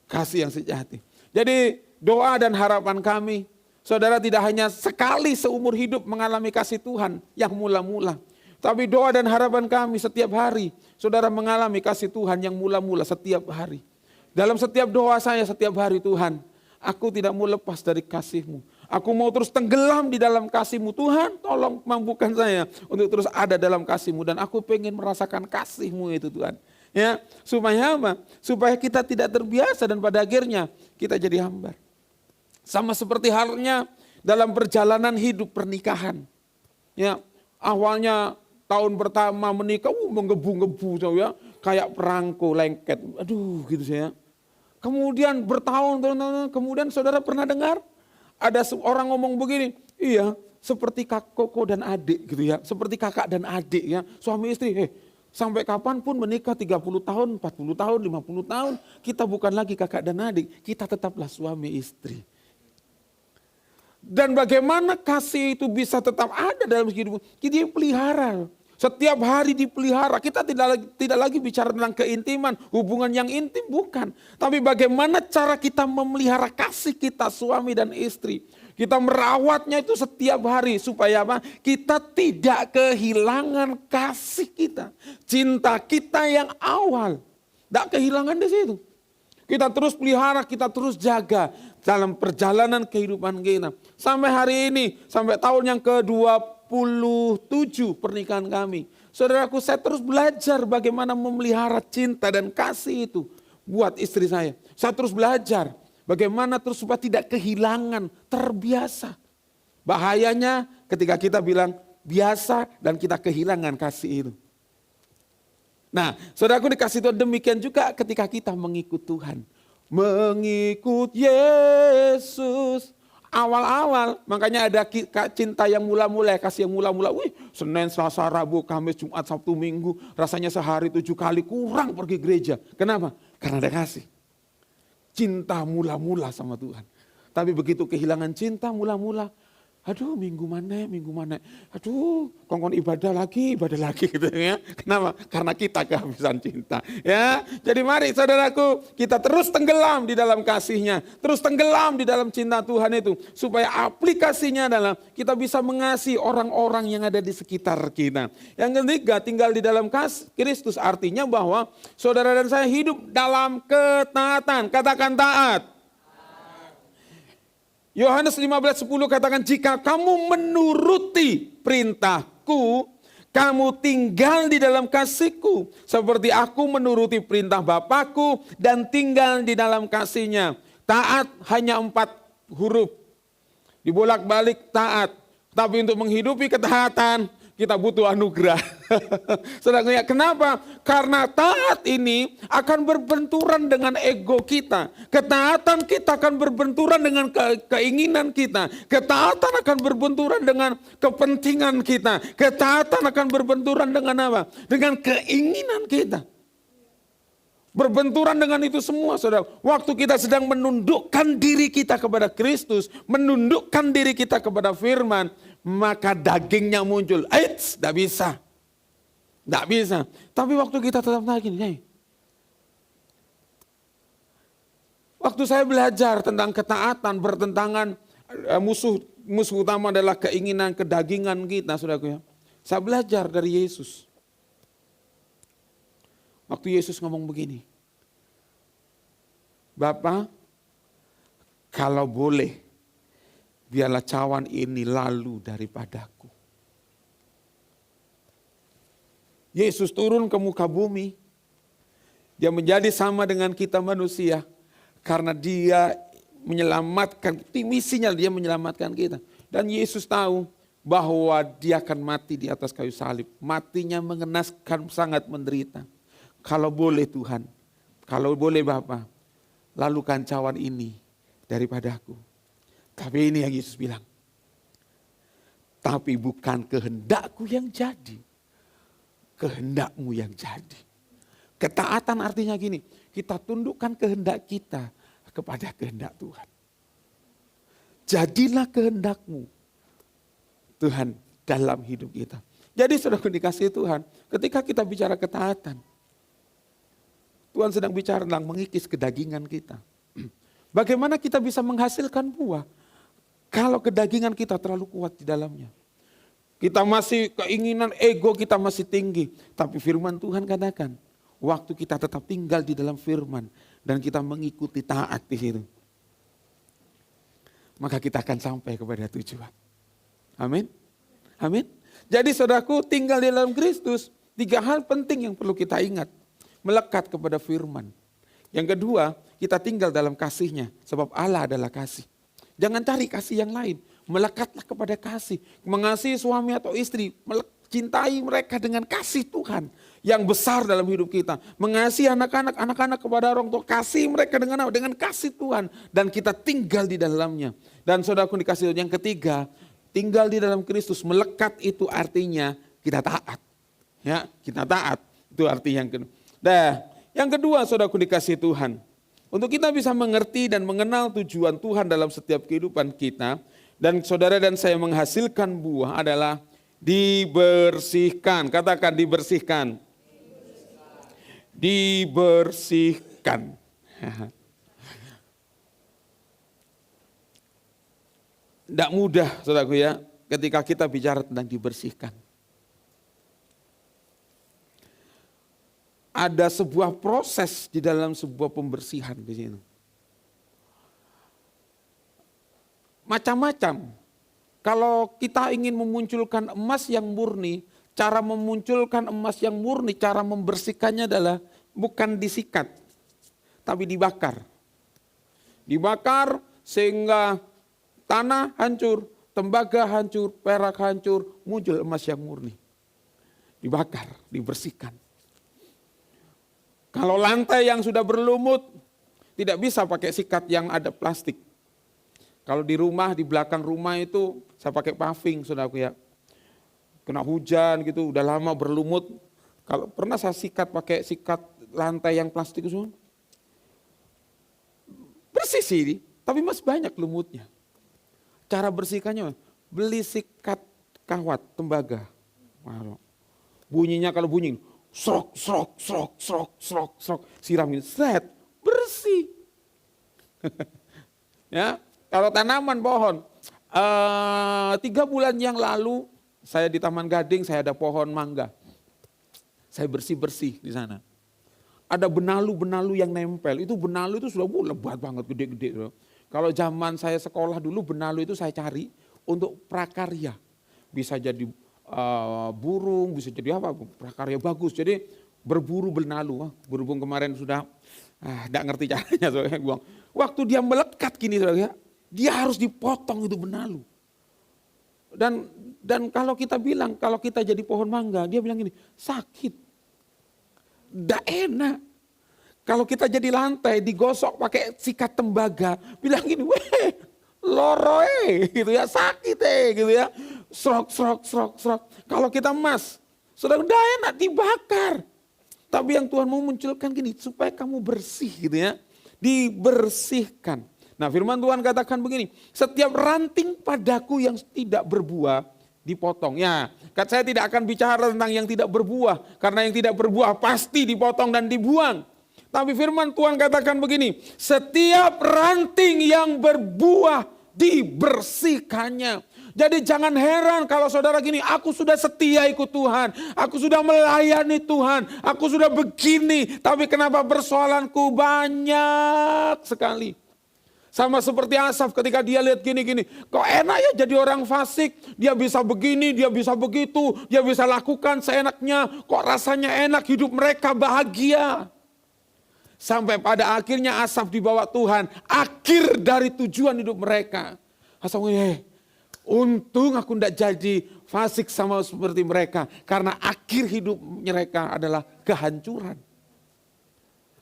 [SPEAKER 5] Kasih yang sejati. Jadi doa dan harapan kami, saudara tidak hanya sekali seumur hidup mengalami kasih Tuhan yang mula-mula. Tapi doa dan harapan kami setiap hari, saudara mengalami kasih Tuhan yang mula-mula setiap hari. Dalam setiap doa saya setiap hari, Tuhan, aku tidak mau lepas dari kasih-Mu. Aku mau terus tenggelam di dalam kasih-Mu. Tuhan, tolong mampukan saya untuk terus ada dalam kasih-Mu. Dan aku pengen merasakan kasih-Mu itu, Tuhan. Ya, supaya apa? Supaya kita tidak terbiasa dan pada akhirnya kita jadi hambar. Sama seperti halnya dalam perjalanan hidup pernikahan. Ya, awalnya tahun pertama menikah, menggebu-gebu ya, kayak perangko lengket. Aduh, gitu saya. Kemudian bertahun-tahun, kemudian saudara pernah dengar ada orang ngomong begini, iya seperti koko dan adik gitu ya, seperti kakak dan adik ya, suami istri, sampai kapanpun menikah 30 tahun, 40 tahun, 50 tahun, kita bukan lagi kakak dan adik, kita tetaplah suami istri. Dan bagaimana kasih itu bisa tetap ada dalam kehidupan, kita pelihara. Setiap hari dipelihara, kita tidak lagi bicara tentang keintiman, hubungan yang intim, bukan. Tapi bagaimana cara kita memelihara kasih kita suami dan istri. Kita merawatnya itu setiap hari supaya apa? Kita tidak kehilangan kasih kita. Cinta kita yang awal. Tidak kehilangan di situ. Kita terus pelihara, kita terus jaga dalam perjalanan kehidupan kita. Sampai hari ini, sampai tahun yang ke-27 pernikahan kami. Saudaraku, saya terus belajar bagaimana memelihara cinta dan kasih itu buat istri saya. Saya terus belajar bagaimana terus supaya tidak kehilangan, terbiasa. Bahayanya ketika kita bilang biasa dan kita kehilangan kasih itu. Nah, saudaraku, dikasih Tuhan demikian juga ketika kita mengikut Tuhan. Mengikut Yesus. Awal-awal, makanya ada cinta yang mula-mula, kasih yang mula-mula. Wih, Senin, Selasa, Rabu, Kamis, Jumat, Sabtu, Minggu. Rasanya sehari 7 kali kurang pergi gereja. Kenapa? Karena ada kasih. Cinta mula-mula sama Tuhan. Tapi begitu kehilangan cinta mula-mula. Aduh, minggu mana. Aduh, kongkon ibadah lagi gitu ya. Kenapa? Karena kita kehabisan cinta. Ya, jadi mari saudaraku, kita terus tenggelam di dalam kasih-Nya, terus tenggelam di dalam cinta Tuhan itu, supaya aplikasinya adalah kita bisa mengasihi orang-orang yang ada di sekitar kita. Yang ketiga, tinggal di dalam kasih Kristus, artinya bahwa saudara dan saya hidup dalam ketaatan. Katakan taat. Yohanes 15:10 katakan, jika kamu menuruti perintahku, kamu tinggal di dalam kasihku. Seperti aku menuruti perintah Bapakku dan tinggal di dalam kasihnya. Taat hanya 4 huruf. Dibolak-balik taat. Tapi untuk menghidupi ketaatan, kita butuh anugerah. Saudara, kenapa? Karena taat ini akan berbenturan dengan ego kita. Ketaatan kita akan berbenturan dengan keinginan kita. Ketaatan akan berbenturan dengan kepentingan kita. Ketaatan akan berbenturan dengan apa? Dengan keinginan kita. Berbenturan dengan itu semua, saudara. Waktu kita sedang menundukkan diri kita kepada Kristus, menundukkan diri kita kepada firman, maka dagingnya muncul. Eits, tidak bisa. Tidak bisa. Tapi waktu kita tetap daging, waktu saya belajar tentang ketaatan, bertentangan, musuh utama adalah keinginan kedagingan kita, saudaraku ya. Saya belajar dari Yesus. Waktu Yesus ngomong begini, Bapa, kalau boleh, biarlah cawan ini lalu daripadaku. Yesus turun ke muka bumi. Dia menjadi sama dengan kita manusia. Karena dia menyelamatkan, misinya dia menyelamatkan kita. Dan Yesus tahu bahwa dia akan mati di atas kayu salib. Matinya mengenaskan, sangat menderita. Kalau boleh Tuhan, kalau boleh Bapa, lalukan cawan ini daripadaku. Tapi ini yang Yesus bilang, tapi bukan kehendakku yang jadi, kehendakmu yang jadi. Ketaatan artinya gini, kita tundukkan kehendak kita kepada kehendak Tuhan. Jadilah kehendakmu, Tuhan, dalam hidup kita. Jadi saudara dikasihi Tuhan, ketika kita bicara ketaatan, Tuhan sedang bicara tentang mengikis kedagingan kita. Bagaimana kita bisa menghasilkan buah kalau kedagingan kita terlalu kuat di dalamnya. Kita masih keinginan ego kita masih tinggi. Tapi firman Tuhan katakan, waktu kita tetap tinggal di dalam firman, dan kita mengikuti taat di situ, maka kita akan sampai kepada tujuan. Amin. Amin. Jadi saudaraku, tinggal di dalam Kristus, 3 hal penting yang perlu kita ingat. Melekat kepada firman. Yang kedua, kita tinggal dalam kasih-Nya, sebab Allah adalah kasih. Jangan cari kasih yang lain, melekatlah kepada kasih. Mengasihi suami atau istri, cintai mereka dengan kasih Tuhan yang besar dalam hidup kita. Mengasihi anak-anak kepada orang tua, kasih mereka dengan apa? Dengan kasih Tuhan. Dan kita tinggal di dalamnya. Dan saudaraku dikasih Tuhan, yang ketiga, tinggal di dalam Kristus, melekat itu artinya kita taat. Ya, kita taat, itu arti yang kedua. Nah, yang kedua saudaraku dikasih Tuhan, untuk kita bisa mengerti dan mengenal tujuan Tuhan dalam setiap kehidupan kita, dan saudara dan saya menghasilkan buah adalah dibersihkan. Katakan dibersihkan. Dibersihkan. Tidak mudah saudaraku ya, ketika kita bicara tentang dibersihkan. Ada sebuah proses di dalam sebuah pembersihan di sini. Macam-macam. Kalau kita ingin memunculkan emas yang murni, cara memunculkan emas yang murni, cara membersihkannya adalah bukan disikat, tapi dibakar. Dibakar sehingga tanah hancur, tembaga hancur, perak hancur, muncul emas yang murni. Dibakar, dibersihkan. Kalau lantai yang sudah berlumut, tidak bisa pakai sikat yang ada plastik. Kalau di rumah, di belakang rumah itu saya pakai paving, saudaraku ya. Kena hujan gitu, udah lama berlumut. Kalau pernah saya sikat pakai sikat lantai yang plastik itu, bersih sih, tapi masih banyak lumutnya. Cara bersihkannya, beli sikat kawat tembaga. Bunyinya kalau bunyi, srok, srok, srok, srok, srok, srok, siramin, set, bersih. Ya, kalau tanaman pohon, 3 bulan yang lalu saya di Taman Gading, saya ada pohon mangga. Saya bersih-bersih di sana. Ada benalu-benalu yang nempel, itu benalu itu sudah lebat banget, gede-gede. Kalau zaman saya sekolah dulu, benalu itu saya cari untuk prakarya. Bisa jadi burung, bisa jadi apa, prakarya bagus. Jadi berburu benalu, berhubung kemarin sudah tidak ngerti caranya, soalnya buang. Waktu dia melekat gini, soalnya, dia harus dipotong itu benalu. Dan kalau kita bilang, kalau kita jadi pohon mangga, dia bilang gini, sakit, tidak enak. Kalau kita jadi lantai, digosok pakai sikat tembaga, bilang gini, weh, loroe, gitu ya, sakit gitu ya. Srok, srok, srok, srok. Kalau kita emas, sudah enak dibakar. Tapi yang Tuhan mau munculkan gini, supaya kamu bersih gitu ya. Dibersihkan. Nah firman Tuhan katakan begini, setiap ranting padaku yang tidak berbuah, dipotong. Ya, saya tidak akan bicara tentang yang tidak berbuah. Karena yang tidak berbuah pasti dipotong dan dibuang. Tapi firman Tuhan katakan begini, setiap ranting yang berbuah dibersihkannya. Jadi jangan heran kalau saudara gini, aku sudah setia ikut Tuhan, aku sudah melayani Tuhan, aku sudah begini, tapi kenapa persoalanku banyak sekali. Sama seperti Asaf ketika dia lihat gini-gini, kok enak ya jadi orang fasik, dia bisa begini, dia bisa begitu, dia bisa lakukan seenaknya, kok rasanya enak, hidup mereka bahagia. Sampai pada akhirnya Asaf dibawa Tuhan, akhir dari tujuan hidup mereka. Asaf untung aku tidak jadi fasik sama seperti mereka. Karena akhir hidup mereka adalah kehancuran.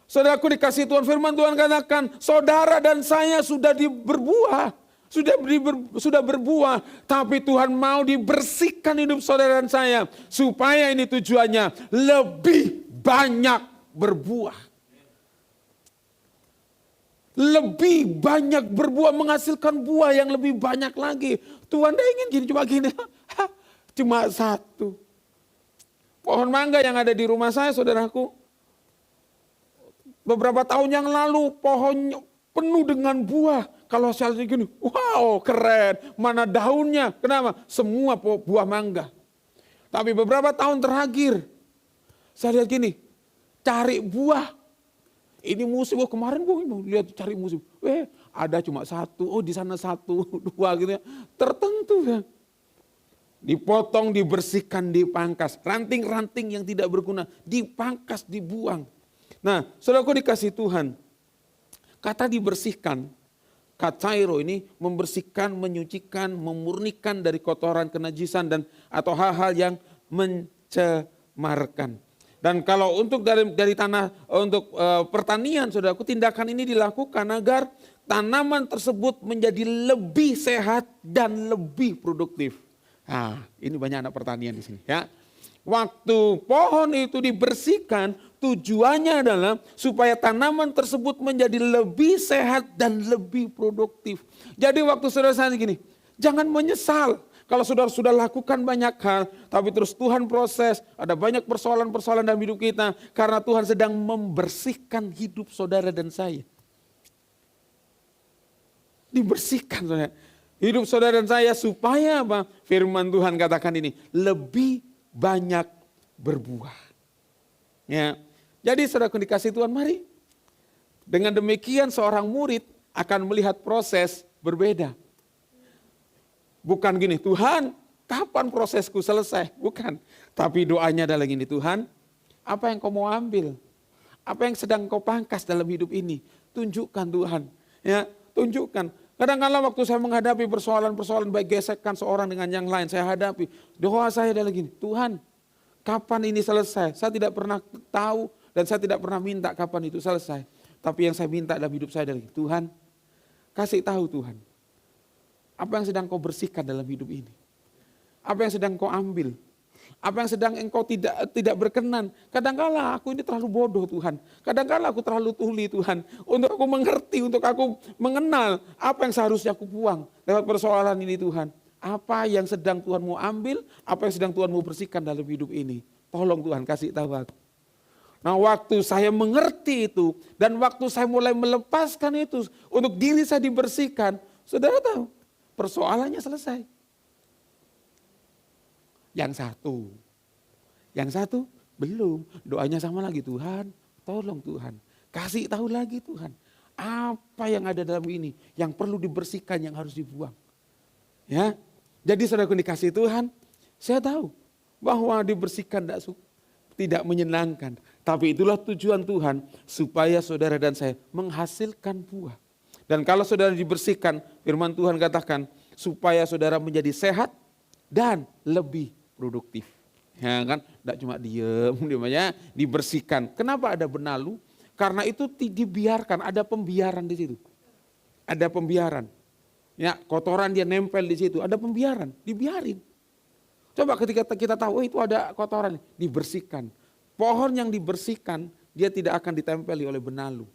[SPEAKER 5] Saudaraku dikasih Tuhan, firman Tuhan katakan, saudara dan saya sudah berbuah. Sudah berbuah. Tapi Tuhan mau dibersihkan hidup saudara dan saya. Supaya ini tujuannya lebih banyak berbuah. Lebih banyak berbuah, menghasilkan buah yang lebih banyak lagi. Tuhan tidak ingin gini, cuma 1. Pohon mangga yang ada di rumah saya, saudaraku, beberapa tahun yang lalu pohonnya penuh dengan buah. Kalau saya lihat gini, wow keren, mana daunnya, kenapa? Semua buah mangga. Tapi beberapa tahun terakhir, saya lihat gini, cari buah Ini musim, oh kemarin gue mau lihat cari musim. Ada cuma satu, oh di sana satu, dua gitu ya. Tertentu ya. Dipotong, dibersihkan, dipangkas. Ranting-ranting yang tidak berguna, dipangkas, dibuang. Nah, saudaraku dikasih Tuhan, kata dibersihkan, katsairo ini membersihkan, menyucikan, memurnikan dari kotoran, kenajisan dan atau hal-hal yang mencemarkan. Dan kalau untuk dari tanah untuk pertanian, saudaraku, tindakan ini dilakukan agar tanaman tersebut menjadi lebih sehat dan lebih produktif. Nah, ini banyak anak pertanian di sini ya. Waktu pohon itu dibersihkan, tujuannya adalah supaya tanaman tersebut menjadi lebih sehat dan lebih produktif. Jadi waktu saudara saya gini, jangan menyesal kalau saudara sudah lakukan banyak hal, tapi terus Tuhan proses, ada banyak persoalan-persoalan dalam hidup kita, karena Tuhan sedang membersihkan hidup saudara dan saya. Dibersihkan saudara. Hidup saudara dan saya supaya apa? Firman Tuhan katakan ini, lebih banyak berbuah. Ya. Jadi saudara dikasih Tuhan, mari. Dengan demikian seorang murid akan melihat proses berbeda. Bukan gini, Tuhan kapan prosesku selesai? Bukan. Tapi doanya adalah gini, Tuhan apa yang kau mau ambil? Apa yang sedang kau pangkas dalam hidup ini? Tunjukkan Tuhan. Ya, tunjukkan. Kadang-kadang waktu saya menghadapi persoalan-persoalan baik gesekan seorang dengan yang lain, saya hadapi. Doa saya adalah gini, Tuhan kapan ini selesai? Saya tidak pernah tahu dan saya tidak pernah minta kapan itu selesai. Tapi yang saya minta dalam hidup saya adalah Tuhan kasih tahu Tuhan. Apa yang sedang kau bersihkan dalam hidup ini? Apa yang sedang kau ambil? Apa yang sedang engkau tidak berkenan? Kadang-kala aku ini terlalu bodoh Tuhan. Kadang-kala aku terlalu tuli Tuhan. Untuk aku mengerti, untuk aku mengenal apa yang seharusnya aku buang lewat persoalan ini Tuhan. Apa yang sedang Tuhan mau ambil, apa yang sedang Tuhan mau bersihkan dalam hidup ini. Tolong Tuhan kasih tahu aku. Nah waktu saya mengerti itu dan waktu saya mulai melepaskan itu untuk diri saya dibersihkan. Saudara tahu persoalannya selesai. Yang satu belum. Doanya sama lagi, Tuhan tolong Tuhan. Kasih tahu lagi Tuhan. Apa yang ada dalam ini yang perlu dibersihkan, yang harus dibuang. Ya, jadi saudaraku dikasih Tuhan, saya tahu bahwa dibersihkan tidak menyenangkan. Tapi itulah tujuan Tuhan supaya saudara dan saya menghasilkan buah. Dan kalau saudara dibersihkan, firman Tuhan katakan supaya saudara menjadi sehat dan lebih produktif. Ya kan, tidak cuma diem aja, dibersihkan. Kenapa ada benalu? Karena itu dibiarkan, ada pembiaran di situ. Ada pembiaran. Ya, kotoran dia nempel di situ, ada pembiaran, dibiarin. Coba ketika kita tahu itu ada kotoran, dibersihkan. Pohon yang dibersihkan, dia tidak akan ditempeli oleh benalu.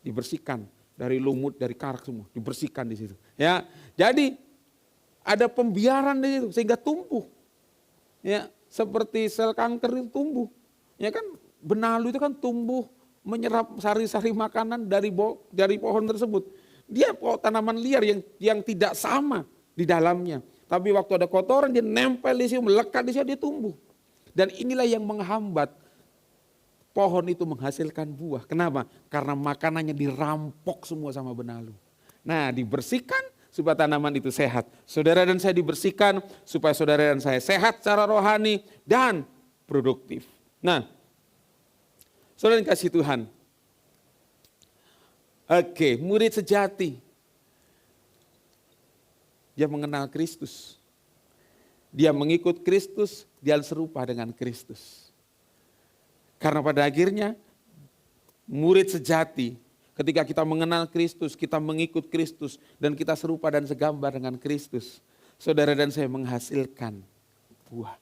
[SPEAKER 5] Dibersihkan dari lumut, dari karak semua, dibersihkan di situ. Ya, jadi ada pembiaran di situ sehingga tumbuh. Ya, seperti sel kanker itu tumbuh. Ya kan, benalu itu kan tumbuh menyerap sari-sari makanan dari pohon tersebut. Dia tanaman liar yang tidak sama di dalamnya. Tapi waktu ada kotoran dia nempel di situ, melekat di situ, dia tumbuh. Dan inilah yang menghambat pohon itu menghasilkan buah. Kenapa? Karena makanannya dirampok semua sama benalu. Nah, dibersihkan supaya tanaman itu sehat. Saudara dan saya dibersihkan supaya saudara dan saya sehat secara rohani dan produktif. Nah, saudara yang kasih Tuhan. Oke, murid sejati. Dia mengenal Kristus. Dia mengikut Kristus, dia serupa dengan Kristus. Karena pada akhirnya murid sejati, ketika kita mengenal Kristus, kita mengikut Kristus, dan kita serupa dan segambar dengan Kristus, saudara dan saya menghasilkan buah.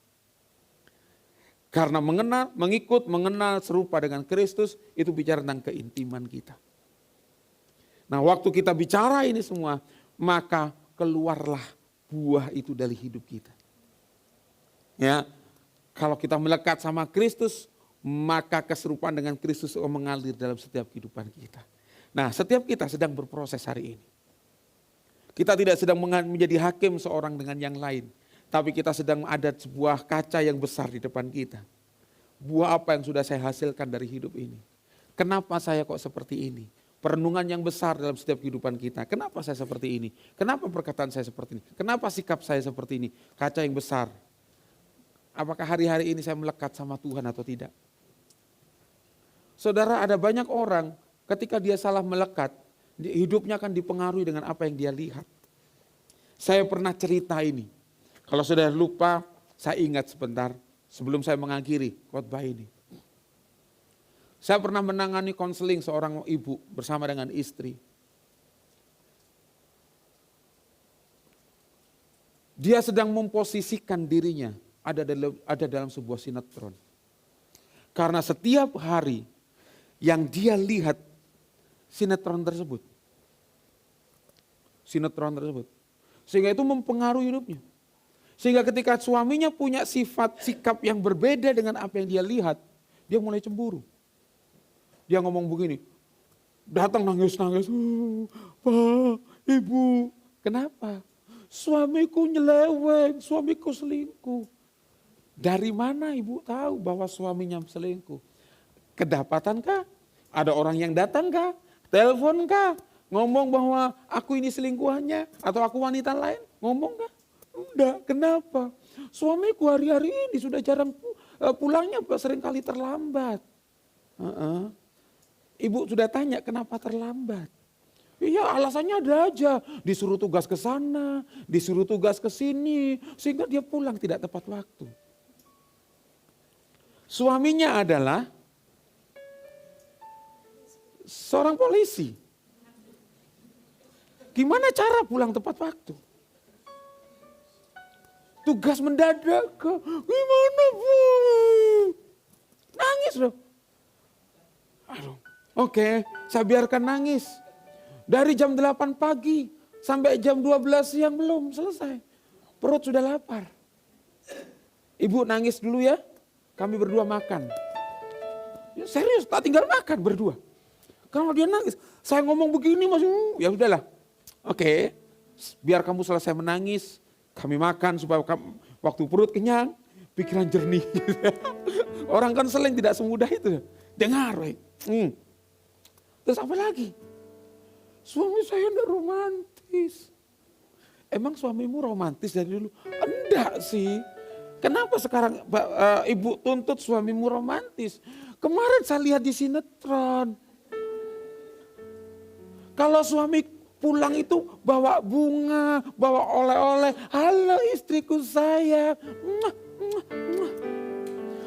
[SPEAKER 5] Karena mengenal, serupa dengan Kristus, itu bicara tentang keintiman kita. Nah waktu kita bicara ini semua, maka keluarlah buah itu dari hidup kita. Ya, kalau kita melekat sama Kristus, maka keserupaan dengan Kristus mengalir dalam setiap kehidupan kita. Nah, setiap kita sedang berproses hari ini. Kita tidak sedang menjadi hakim seorang dengan yang lain, tapi kita sedang ada sebuah kaca yang besar di depan kita. Buah apa yang sudah saya hasilkan dari hidup ini? Kenapa saya kok seperti ini? Perenungan yang besar dalam setiap kehidupan kita. Kenapa saya seperti ini? Kenapa perkataan saya seperti ini? Kenapa sikap saya seperti ini? Kaca yang besar. Apakah hari-hari ini saya melekat sama Tuhan atau tidak? Saudara, ada banyak orang ketika dia salah melekat, hidupnya akan dipengaruhi dengan apa yang dia lihat. Saya pernah cerita ini. Kalau saudara lupa, saya ingat sebentar sebelum saya mengakhiri khotbah ini. Saya pernah menangani konseling seorang ibu bersama dengan istri. Dia sedang memposisikan dirinya ada dalam sebuah sinetron. Karena setiap hari yang dia lihat sinetron tersebut. Sehingga itu mempengaruhi hidupnya. Sehingga ketika suaminya punya sifat sikap yang berbeda dengan apa yang dia lihat, dia mulai cemburu. Dia ngomong begini, datang nangis-nangis, Pak, Ibu, kenapa? Suamiku nyeleweng, suamiku selingkuh. Dari mana Ibu tahu bahwa suaminya selingkuh? Kedapatankah? Ada orang yang datang kah? Telepon kah? Ngomong bahwa aku ini selingkuhannya atau aku wanita lain? Ngomong kah? Enggak, kenapa? Suamiku hari-hari ini sudah jarang pulangnya, seringkali terlambat. Ibu sudah tanya kenapa terlambat. Iya, alasannya ada aja. Disuruh tugas ke sana, disuruh tugas ke sini, sehingga dia pulang tidak tepat waktu. Suaminya adalah seorang polisi. Gimana cara pulang tepat waktu? Tugas mendadak ke, gimana Bu? Nangis loh. Aduh. Oke, saya biarkan nangis. Dari jam 8 pagi sampai jam 12 siang belum selesai. Perut sudah lapar. Ibu nangis dulu ya, kami berdua makan. Ya, serius, tak tinggal makan berdua. Kalau dia nangis, saya ngomong begini masih, ya udahlah. Oke, biar kamu selesai menangis, kami makan supaya waktu perut kenyang, pikiran jernih. Orang kan seling tidak semudah itu. Dengar, terus apa lagi? Suami saya enggak romantis. Emang suamimu romantis dari dulu? Enggak sih. Kenapa sekarang ibu tuntut suamimu romantis? Kemarin saya lihat di sinetron. Kalau suami pulang itu bawa bunga, bawa oleh-oleh. Halo istriku saya.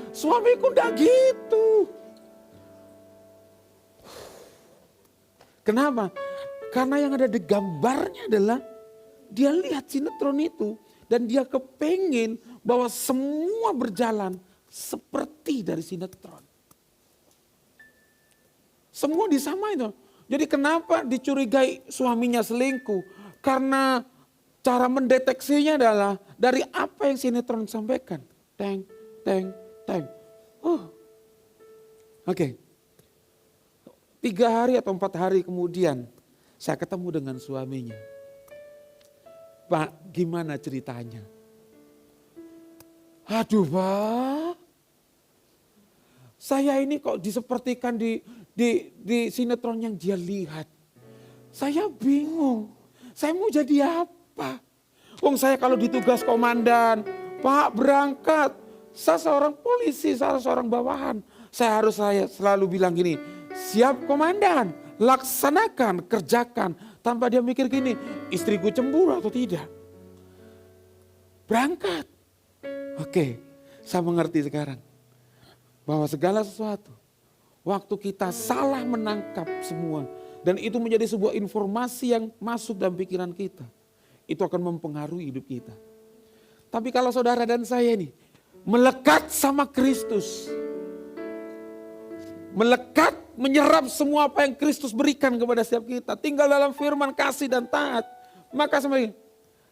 [SPEAKER 5] Suamiku enggak gitu. Kenapa? Karena yang ada di gambarnya adalah dia lihat sinetron itu dan dia kepengin bahwa semua berjalan seperti dari sinetron. Semua disamain tuh. Jadi kenapa dicurigai suaminya selingkuh? Karena cara mendeteksinya adalah dari apa yang sinetron sampaikan. Teng. Oke. 3 hari atau 4 hari kemudian saya ketemu dengan suaminya. Pak, gimana ceritanya? Aduh Pak, saya ini kok disepertikan di sinetron yang dia lihat. Saya bingung, saya mau jadi apa? Wong saya kalau ditugas komandan, Pak berangkat, saya seorang polisi, saya seorang bawahan. Saya selalu bilang gini, siap komandan, laksanakan, kerjakan. Tanpa dia mikir gini, istriku cemburu atau tidak. Berangkat. Oke, saya mengerti sekarang. Bahwa segala sesuatu, waktu kita salah menangkap semua. Dan itu menjadi sebuah informasi yang masuk dalam pikiran kita. Itu akan mempengaruhi hidup kita. Tapi kalau saudara dan saya ini, melekat sama Kristus. Melekat, menyerap semua apa yang Kristus berikan kepada setiap kita. Tinggal dalam firman, kasih dan taat. Maka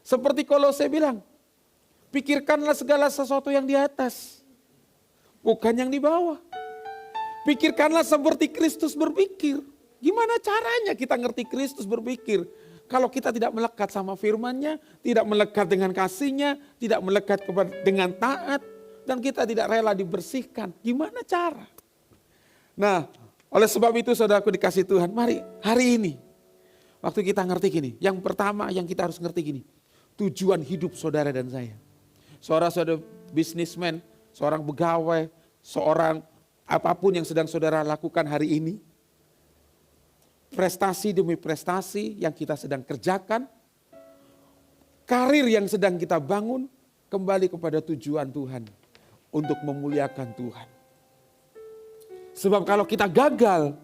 [SPEAKER 5] seperti Kolose bilang, pikirkanlah segala sesuatu yang di atas. Bukan yang di bawah. Pikirkanlah seperti Kristus berpikir. Gimana caranya kita ngerti Kristus berpikir? Kalau kita tidak melekat sama firman-Nya, tidak melekat dengan kasih-Nya, tidak melekat dengan taat, dan kita tidak rela dibersihkan. Gimana cara? Nah, Oleh sebab itu saudaraku dikasih Tuhan, mari hari ini waktu kita ngerti gini, yang pertama yang kita harus ngerti gini, tujuan hidup saudara dan saya. Seorang bisnismen, seorang pegawai, seorang apapun yang sedang saudara lakukan hari ini, prestasi demi prestasi yang kita sedang kerjakan, karir yang sedang kita bangun, kembali kepada tujuan Tuhan untuk memuliakan Tuhan. Sebab kalau kita gagal,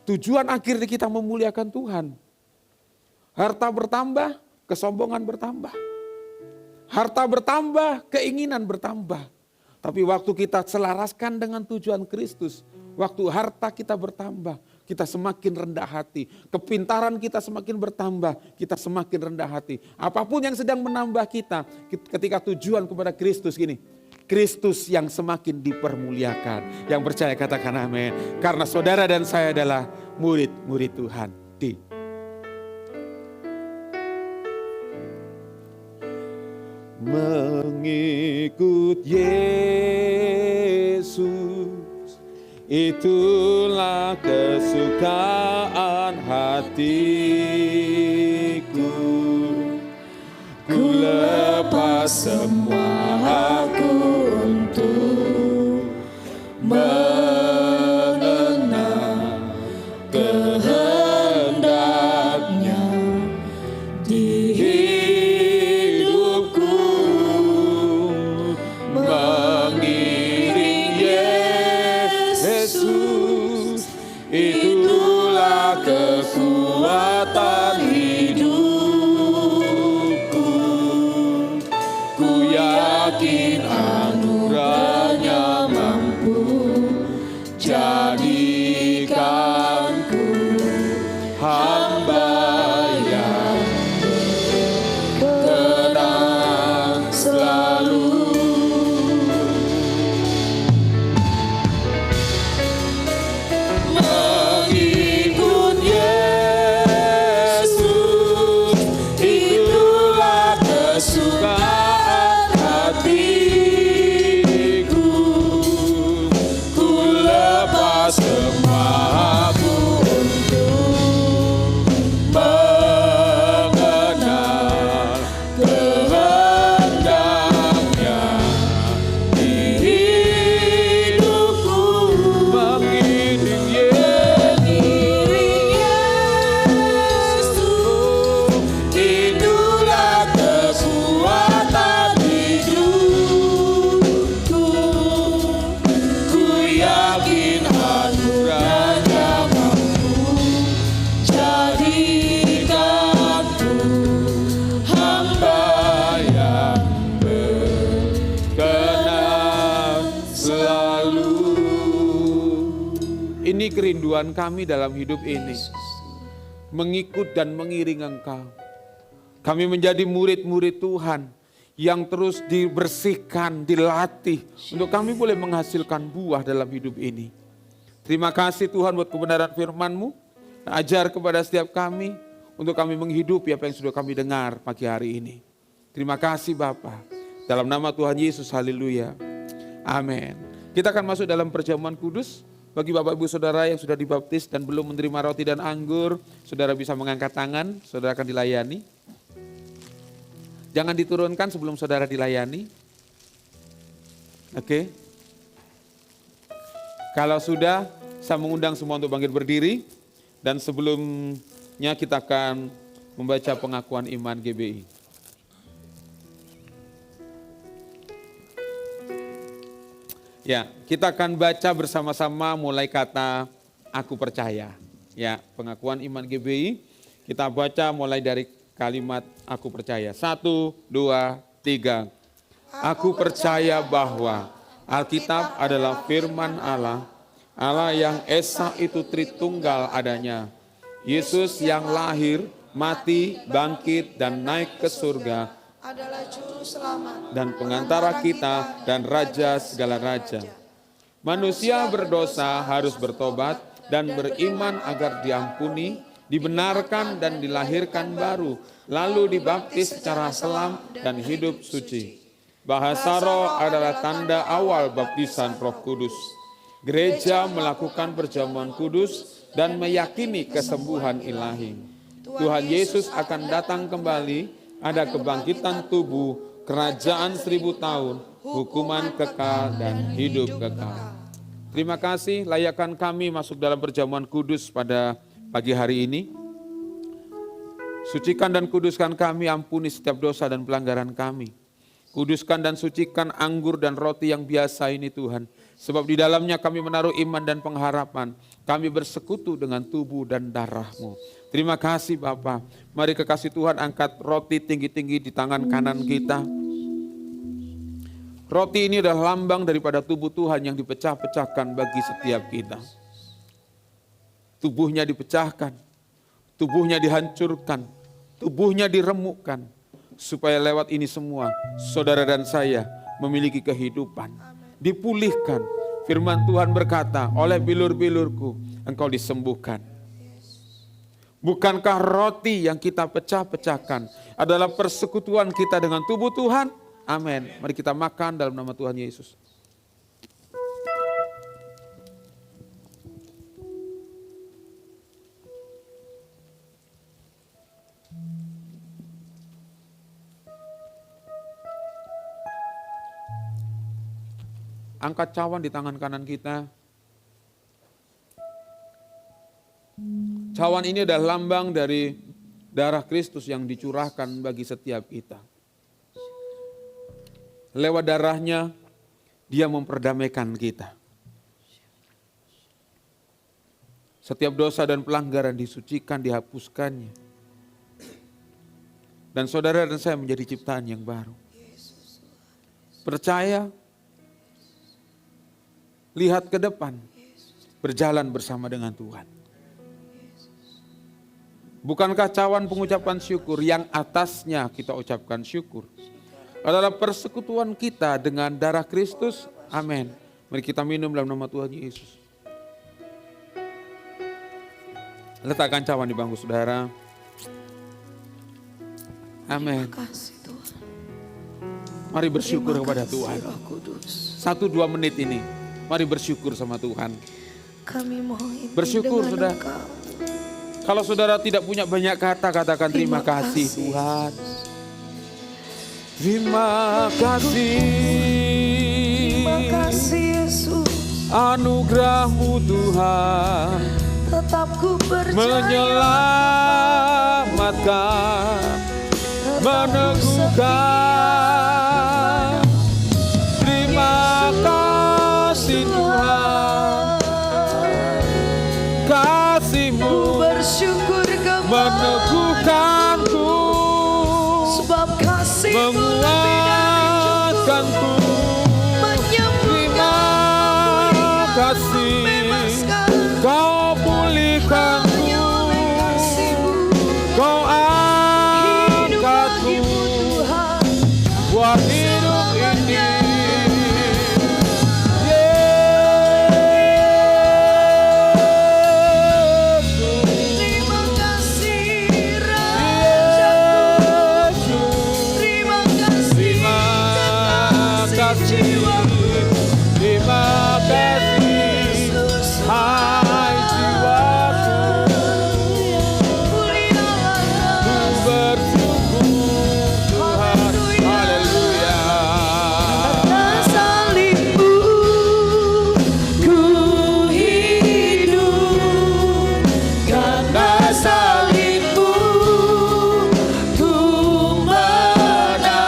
[SPEAKER 5] tujuan akhirnya kita memuliakan Tuhan. Harta bertambah, kesombongan bertambah. Harta bertambah, keinginan bertambah. Tapi waktu kita selaraskan dengan tujuan Kristus, waktu harta kita bertambah, kita semakin rendah hati. Kepintaran kita semakin bertambah, kita semakin rendah hati. Apapun yang sedang menambah kita, ketika tujuan kepada Kristus gini, Kristus yang semakin dipermuliakan. Yang percaya katakan amin. Karena saudara dan saya adalah murid-murid Tuhan. Mengikut Yesus, itulah kesukaan hatiku. Ku lepas semua aku untuk mengenal kehendaknya di hidupku. Mengiring Yesus, itulah kekuatan hidupku. Ku yakin anugerahnya mampu jadikanku hamba yang berkenan selalu. Mengikut Yesus, itulah kesukaan hatiku. Ku lepas semua aku untuk mengenal kehendaknya di hidupku. Mengiring Yesus, itulah kekuatan hidupku. Ku yakin anugerahnya mampu jadikanku hamba yang berkenan selalu. Ini kerinduan kami dalam hidup ini, mengikut dan mengiring Engkau. Kami menjadi murid-murid Tuhan yang terus dibersihkan, dilatih untuk kami boleh menghasilkan buah dalam hidup ini. Terima kasih Tuhan buat kebenaran firman-Mu. Ajar kepada setiap kami untuk kami menghidupi apa yang sudah kami dengar pagi hari ini. Terima kasih Bapa. Dalam nama Tuhan Yesus, haleluya. Amin. Kita akan masuk dalam perjamuan kudus. Bagi Bapak Ibu Saudara yang sudah dibaptis dan belum menerima roti dan anggur, saudara bisa mengangkat tangan, saudara akan dilayani. Jangan diturunkan sebelum saudara dilayani. Oke. Kalau sudah, saya mengundang semua untuk bangkit berdiri. Dan sebelumnya kita akan membaca pengakuan iman GBI. Ya, kita akan baca bersama-sama mulai kata aku percaya. Ya, pengakuan iman GBI. Kita baca mulai dari kalimat aku percaya. 1, 2, 3. Aku percaya bahwa Alkitab adalah firman Allah, Allah yang esa itu Tritunggal adanya. Yesus yang lahir, mati, bangkit, dan naik ke surga,
[SPEAKER 2] adalah juru selamat
[SPEAKER 5] dan pengantara kita dan raja segala raja. Manusia berdosa harus bertobat dan beriman agar diampuni, dibenarkan dan dilahirkan baru, lalu dibaptis secara selam dan hidup suci. Bahasa roh adalah tanda awal baptisan Roh Kudus. Gereja melakukan perjamuan kudus dan meyakini kesembuhan ilahi. Tuhan Yesus akan datang kembali, ada kebangkitan tubuh, kerajaan 1000 tahun, hukuman kekal dan hidup kekal. Terima kasih, layakkan kami masuk dalam perjamuan kudus pada pagi hari ini. Sucikan dan kuduskan kami, ampuni setiap dosa dan pelanggaran kami. Kuduskan dan sucikan anggur dan roti yang biasa ini Tuhan. Sebab di dalamnya kami menaruh iman dan pengharapan. Kami bersekutu dengan tubuh dan darah-Mu. Terima kasih Bapa. Mari kekasih Tuhan angkat roti tinggi-tinggi di tangan kanan kita. Roti ini adalah lambang daripada tubuh Tuhan yang dipecah-pecahkan bagi setiap kita. Tubuhnya dipecahkan, tubuhnya dihancurkan, tubuhnya diremukkan. Supaya lewat ini semua, saudara dan saya memiliki kehidupan. Dipulihkan. Firman Tuhan berkata, oleh bilur-bilurku engkau disembuhkan. Bukankah roti yang kita pecah-pecahkan adalah persekutuan kita dengan tubuh Tuhan? Amin. Mari kita makan dalam nama Tuhan Yesus. Angkat cawan di tangan kanan kita. Cawan ini adalah lambang dari darah Kristus yang dicurahkan bagi setiap kita. Lewat darahnya, Dia memperdamaikan kita. Setiap dosa dan pelanggaran disucikan, dihapuskannya. Dan saudara dan saya menjadi ciptaan yang baru. Percaya, lihat ke depan, berjalan bersama dengan Tuhan. Bukankah cawan pengucapan syukur yang atasnya kita ucapkan syukur adalah persekutuan kita dengan darah Kristus? Amin. Mari kita minum dalam nama Tuhan Yesus. Letakkan cawan di bangku saudara. Amin. Mari bersyukur kepada Tuhan. 1-2 menit ini. Mari bersyukur sama Tuhan.
[SPEAKER 2] Kami mohon
[SPEAKER 5] Bersyukur
[SPEAKER 2] dengan
[SPEAKER 5] saudara.
[SPEAKER 2] Engkau.
[SPEAKER 5] Kalau saudara tidak punya banyak kata, katakan terima kasih Tuhan. Terima kasih.
[SPEAKER 2] Terima kasih Yesus.
[SPEAKER 5] Anugerah-Mu Tuhan
[SPEAKER 2] Tetap ku percaya.
[SPEAKER 5] menyelamatkan, meneguhkan. Terima kasih Tuhan. Kasih-Mu
[SPEAKER 2] Bersyukur kembali.
[SPEAKER 5] meneguhkanku,
[SPEAKER 2] Sebab kasih-Mu
[SPEAKER 5] menguatkanku. Terima kasih, Kau pulihkanku, Kau angkatku buat hidup ini.
[SPEAKER 2] Terima kasih Rajaku. Terima kasih kekasih jiwaku.
[SPEAKER 5] Terima kasih, hai jiwaku. Ku bersyukur Tuhan. Haleluya.
[SPEAKER 2] Karena salib-Mu ku hidup. Karena salib-Mu ku menang.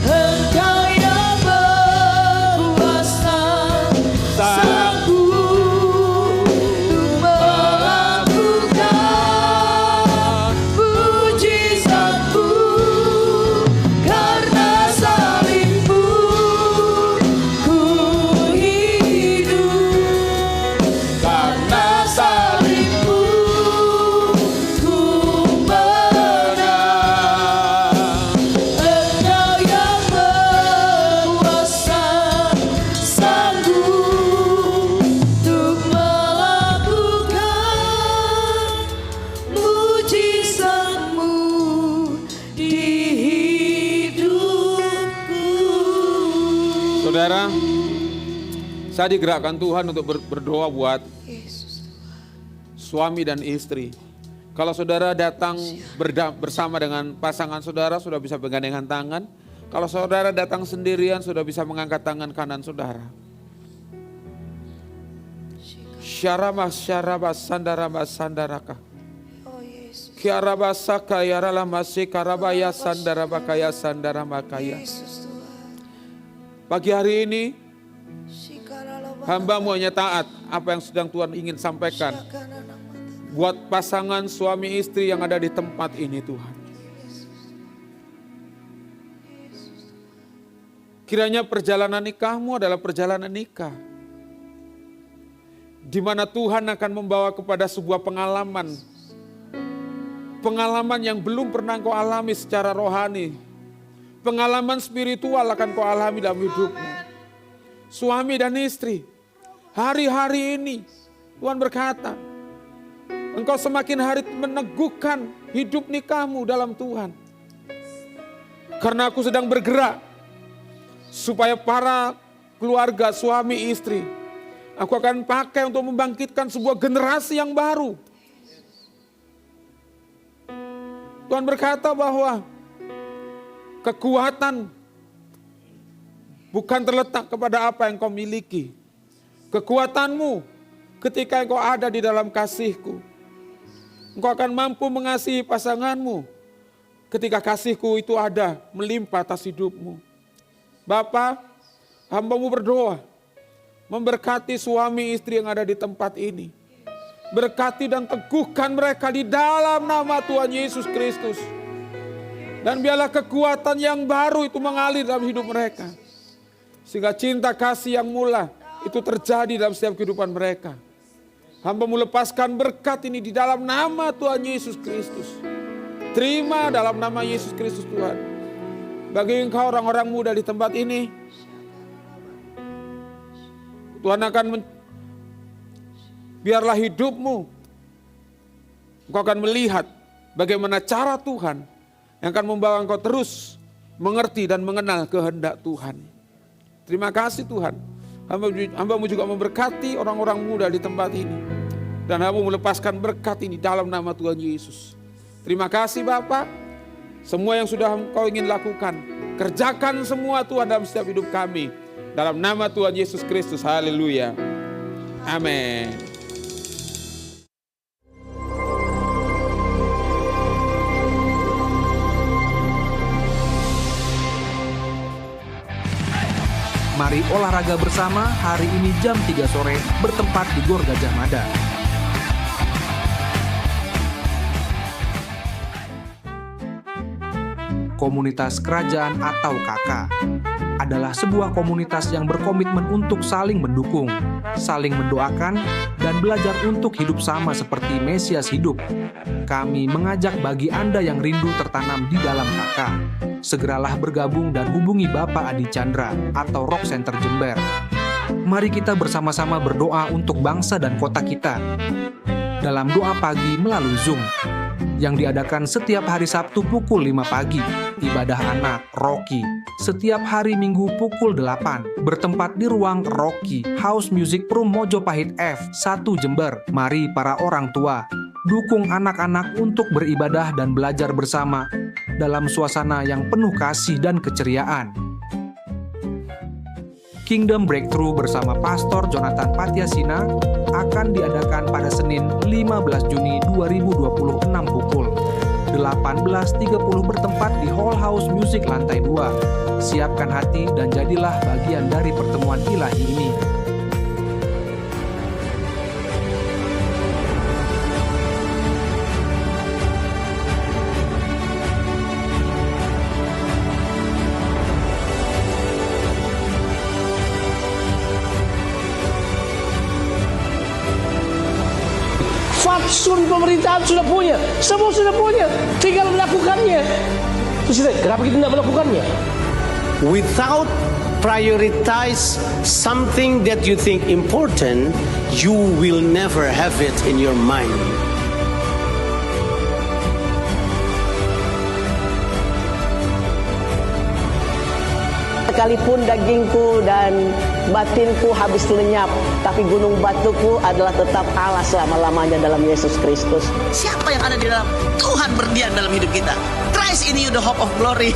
[SPEAKER 2] Engkau yang berkuasa, sanggup untuk melakukan mujizat-Mu. Karena salib-Mu ku hidup. Karena salib-Mu ku menang. Engkau yang berkuasa, sanggup untuk melakukan mujizat-Mu di hidupku.
[SPEAKER 5] Saudara, Saya digerakkan Tuhan untuk berdoa buat suami dan istri. Kalau saudara datang bersama dengan pasangan saudara, sudah bisa bergandengan tangan. Kalau saudara datang sendirian, sudah bisa mengangkat tangan kanan saudara. Syarabas sandarabas sandaraka. Kiarabasaka yaralamasi karabaya sandarabakaya sandarabakaya. Pagi hari ini, hamba-Mu hanya taat apa yang sedang Tuhan ingin sampaikan buat pasangan suami istri yang ada di tempat ini, Tuhan. Kiranya perjalanan nikahmu adalah perjalanan nikah, di mana Tuhan akan membawa kepada sebuah pengalaman yang belum pernah kau alami secara rohani. Pengalaman spiritual akan kau alami dalam hidupmu. Suami dan istri, hari-hari ini Tuhan berkata, engkau semakin hari meneguhkan hidup nikahmu dalam Tuhan. Karena aku sedang bergerak supaya para keluarga suami istri, aku akan pakai untuk membangkitkan sebuah generasi yang baru. Tuhan berkata bahwa kekuatan bukan terletak kepada apa yang kau miliki. Kekuatanmu ketika engkau ada di dalam kasih-Ku. Engkau akan mampu mengasihi pasanganmu ketika kasih-Ku itu ada melimpah atas hidupmu. Bapa, hamba-Mu berdoa, memberkati suami istri yang ada di tempat ini. Berkati dan teguhkan mereka di dalam nama Tuhan Yesus Kristus. Dan biarlah kekuatan yang baru itu mengalir dalam hidup mereka. Sehingga cinta kasih yang mula itu terjadi dalam setiap kehidupan mereka. Hamba-Mu lepaskan berkat ini di dalam nama Tuhan Yesus Kristus. Terima dalam nama Yesus Kristus Tuhan. Bagi engkau orang-orang muda di tempat ini, Tuhan akan biarlah hidupmu, engkau akan melihat bagaimana cara Tuhan yang akan membawa engkau terus mengerti dan mengenal kehendak Tuhan. Terima kasih Tuhan. Hamba-Mu juga memberkati orang-orang muda di tempat ini. Dan hamba-Mu melepaskan berkat ini dalam nama Tuhan Yesus. Terima kasih Bapa. Semua yang sudah Engkau ingin lakukan, kerjakan semua Tuhan dalam setiap hidup kami. Dalam nama Tuhan Yesus Kristus. Haleluya. Amin.
[SPEAKER 6] Mari olahraga bersama hari ini jam 3 sore bertempat di Gor Gajah Mada. Komunitas Kerajaan atau KK adalah sebuah komunitas yang berkomitmen untuk saling mendukung, saling mendoakan, dan belajar untuk hidup sama seperti Mesias hidup. Kami mengajak bagi Anda yang rindu tertanam di dalam KK, segeralah bergabung dan hubungi Bapak Adi Chandra atau Rock Center Jember. Mari kita bersama-sama berdoa untuk bangsa dan kota kita. Dalam doa pagi melalui Zoom, yang diadakan setiap hari Sabtu pukul 5 pagi. Ibadah anak, Rocky, setiap hari Minggu pukul 8, bertempat di ruang Rocky, House Music Room Mojopahit F1 Jember. Mari para orang tua, dukung anak-anak untuk beribadah dan belajar bersama dalam suasana yang penuh kasih dan keceriaan. Kingdom Breakthrough bersama Pastor Jonathan Patiasina akan diadakan pada Senin 15 Juni 2026 pukul 18.30 bertempat di Hall House Music lantai 2. Siapkan hati dan jadilah bagian dari pertemuan ilahi ini.
[SPEAKER 7] Fatsun pemerintahan sudah punya, semua sudah punya, tinggal melakukannya. Terus kita, kenapa kita tidak melakukannya?
[SPEAKER 8] Without prioritize something that you think important, you will never have it in your mind.
[SPEAKER 9] sekalipun dagingku dan batinku habis lenyap, tapi gunung batuku adalah tetap Allah selama-lamanya dalam Yesus Kristus. Siapa yang ada di dalam Tuhan berdiam dalam hidup kita? Christ in you, the hope of glory.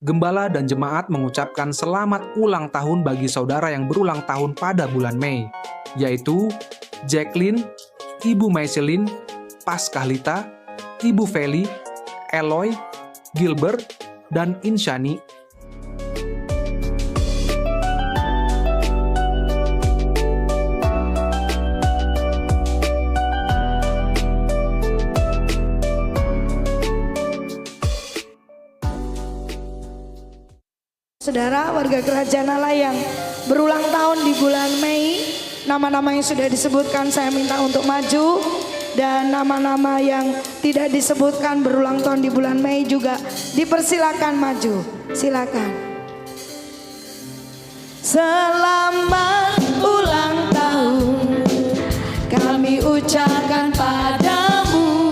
[SPEAKER 6] Gembala dan jemaat mengucapkan selamat ulang tahun bagi saudara yang berulang tahun pada bulan Mei, yaitu Jacqueline, Ibu Maiselin, Pascahlita, Ibu Feli, Eloy, Gilbert, dan Insyani.
[SPEAKER 2] Saudara warga kerajaan Allah yang berulang tahun di bulan Mei, nama-nama yang sudah disebutkan saya minta untuk maju, dan nama-nama yang tidak disebutkan berulang tahun di bulan Mei juga dipersilakan maju. Silakan. Selamat ulang tahun kami ucapkan padamu.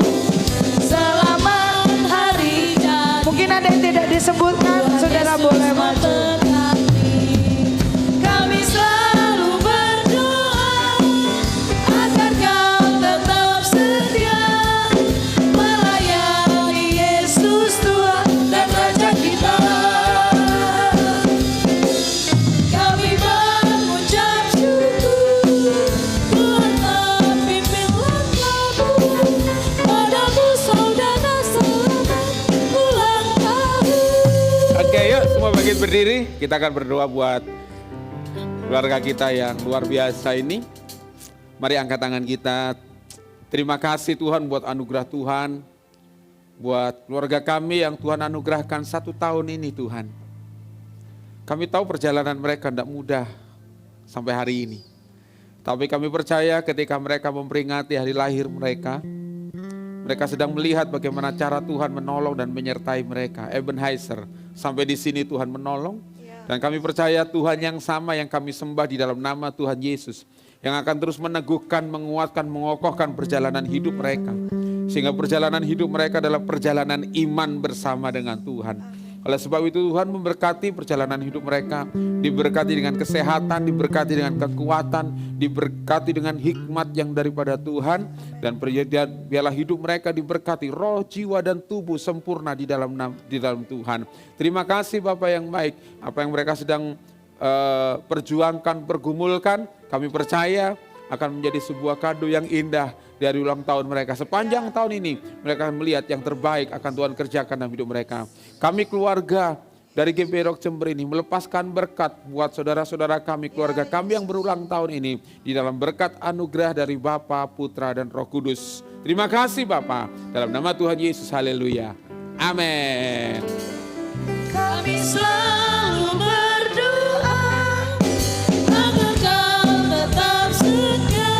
[SPEAKER 2] Selamat hari jadi. Mungkin ada yang tidak disebutkan, saudara boleh maju.
[SPEAKER 4] Kami selalu berdoa agar kau tetap setia melayani Yesus Tuhan dan Raja kita. Kami mengucap syukur, Tuhan telah pimpin langkahmu. Padamu saudara selamat ulang tahun.
[SPEAKER 5] Oke, yuk semua bangkit berdiri. Kita akan berdoa buat keluarga kita yang luar biasa ini. Mari angkat tangan kita. Terima kasih Tuhan buat anugerah Tuhan. Buat keluarga kami yang Tuhan anugerahkan 1 tahun ini Tuhan. Kami tahu perjalanan mereka tidak mudah sampai hari ini. Tapi kami percaya ketika mereka memperingati hari lahir mereka, mereka sedang melihat bagaimana cara Tuhan menolong dan menyertai mereka. Ebenezer, sampai di sini Tuhan menolong. Dan kami percaya Tuhan yang sama yang kami sembah di dalam nama Tuhan Yesus, yang akan terus meneguhkan, menguatkan, mengokohkan perjalanan hidup mereka. Sehingga perjalanan hidup mereka adalah perjalanan iman bersama dengan Tuhan. Oleh sebab itu Tuhan memberkati perjalanan hidup mereka, diberkati dengan kesehatan, diberkati dengan kekuatan, diberkati dengan hikmat yang daripada Tuhan, dan biarlah hidup mereka diberkati roh, jiwa, dan tubuh sempurna di dalam Tuhan. Terima kasih Bapa yang baik, apa yang mereka sedang perjuangkan, pergumulkan, kami percaya akan menjadi sebuah kado yang indah dari ulang tahun mereka. Sepanjang tahun ini mereka akan melihat yang terbaik akan Tuhan kerjakan dalam hidup mereka. Kami keluarga dari GBI Rock Jember ini melepaskan berkat buat saudara-saudara kami, keluarga kami yang berulang tahun ini, di dalam berkat anugerah dari Bapa, Putra, dan Roh Kudus. Terima kasih Bapa, dalam nama Tuhan Yesus, haleluya, amin.
[SPEAKER 4] Kami selalu berdoa agar kau tetap setia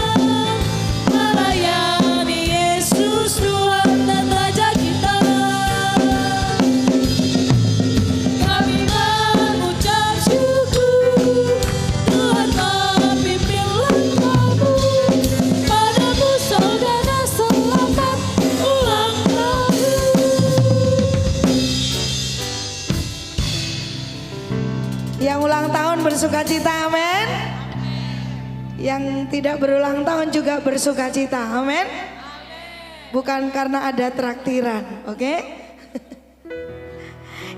[SPEAKER 4] melayani Yesus Tuhan dan Raja kita. Kami mengucap syukur, Tuhan telah pimpin langkahmu. Padamu saudara selamat ulang tahun.
[SPEAKER 2] Yang ulang tahun bersukacita, amin. Yang tidak berulang tahun juga bersukacita, amin. Bukan karena ada traktiran, oke?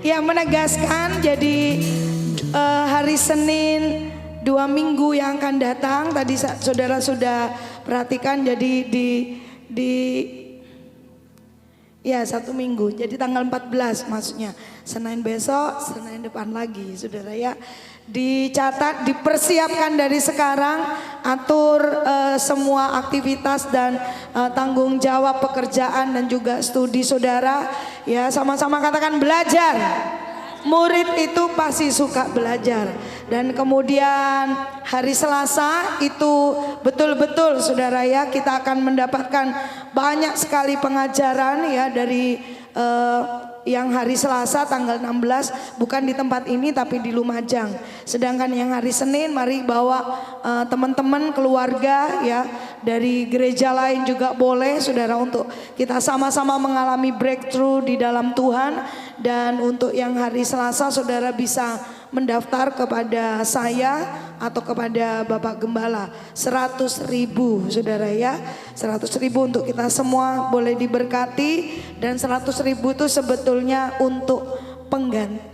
[SPEAKER 2] Yang menegaskan jadi hari Senin 2 minggu yang akan datang, tadi saudara sudah perhatikan, jadi ya 1 minggu, jadi tanggal 14 maksudnya. Senin besok, Senin depan lagi saudara ya. dicatat, dipersiapkan dari sekarang, atur semua aktivitas dan tanggung jawab pekerjaan dan juga studi saudara. Ya, sama-sama katakan belajar. Murid itu pasti suka belajar. Dan kemudian hari Selasa itu betul-betul saudara ya, kita akan mendapatkan banyak sekali pengajaran ya dari yang hari Selasa tanggal 16 bukan di tempat ini tapi di Lumajang. Sedangkan yang hari Senin mari bawa teman-teman keluarga ya dari gereja lain juga boleh saudara, untuk kita sama-sama mengalami breakthrough di dalam Tuhan. Dan untuk yang hari Selasa saudara bisa mendaftar kepada saya atau kepada Bapak Gembala 100.000 saudara ya, 100.000 untuk kita semua boleh diberkati. Dan 100.000 itu sebetulnya untuk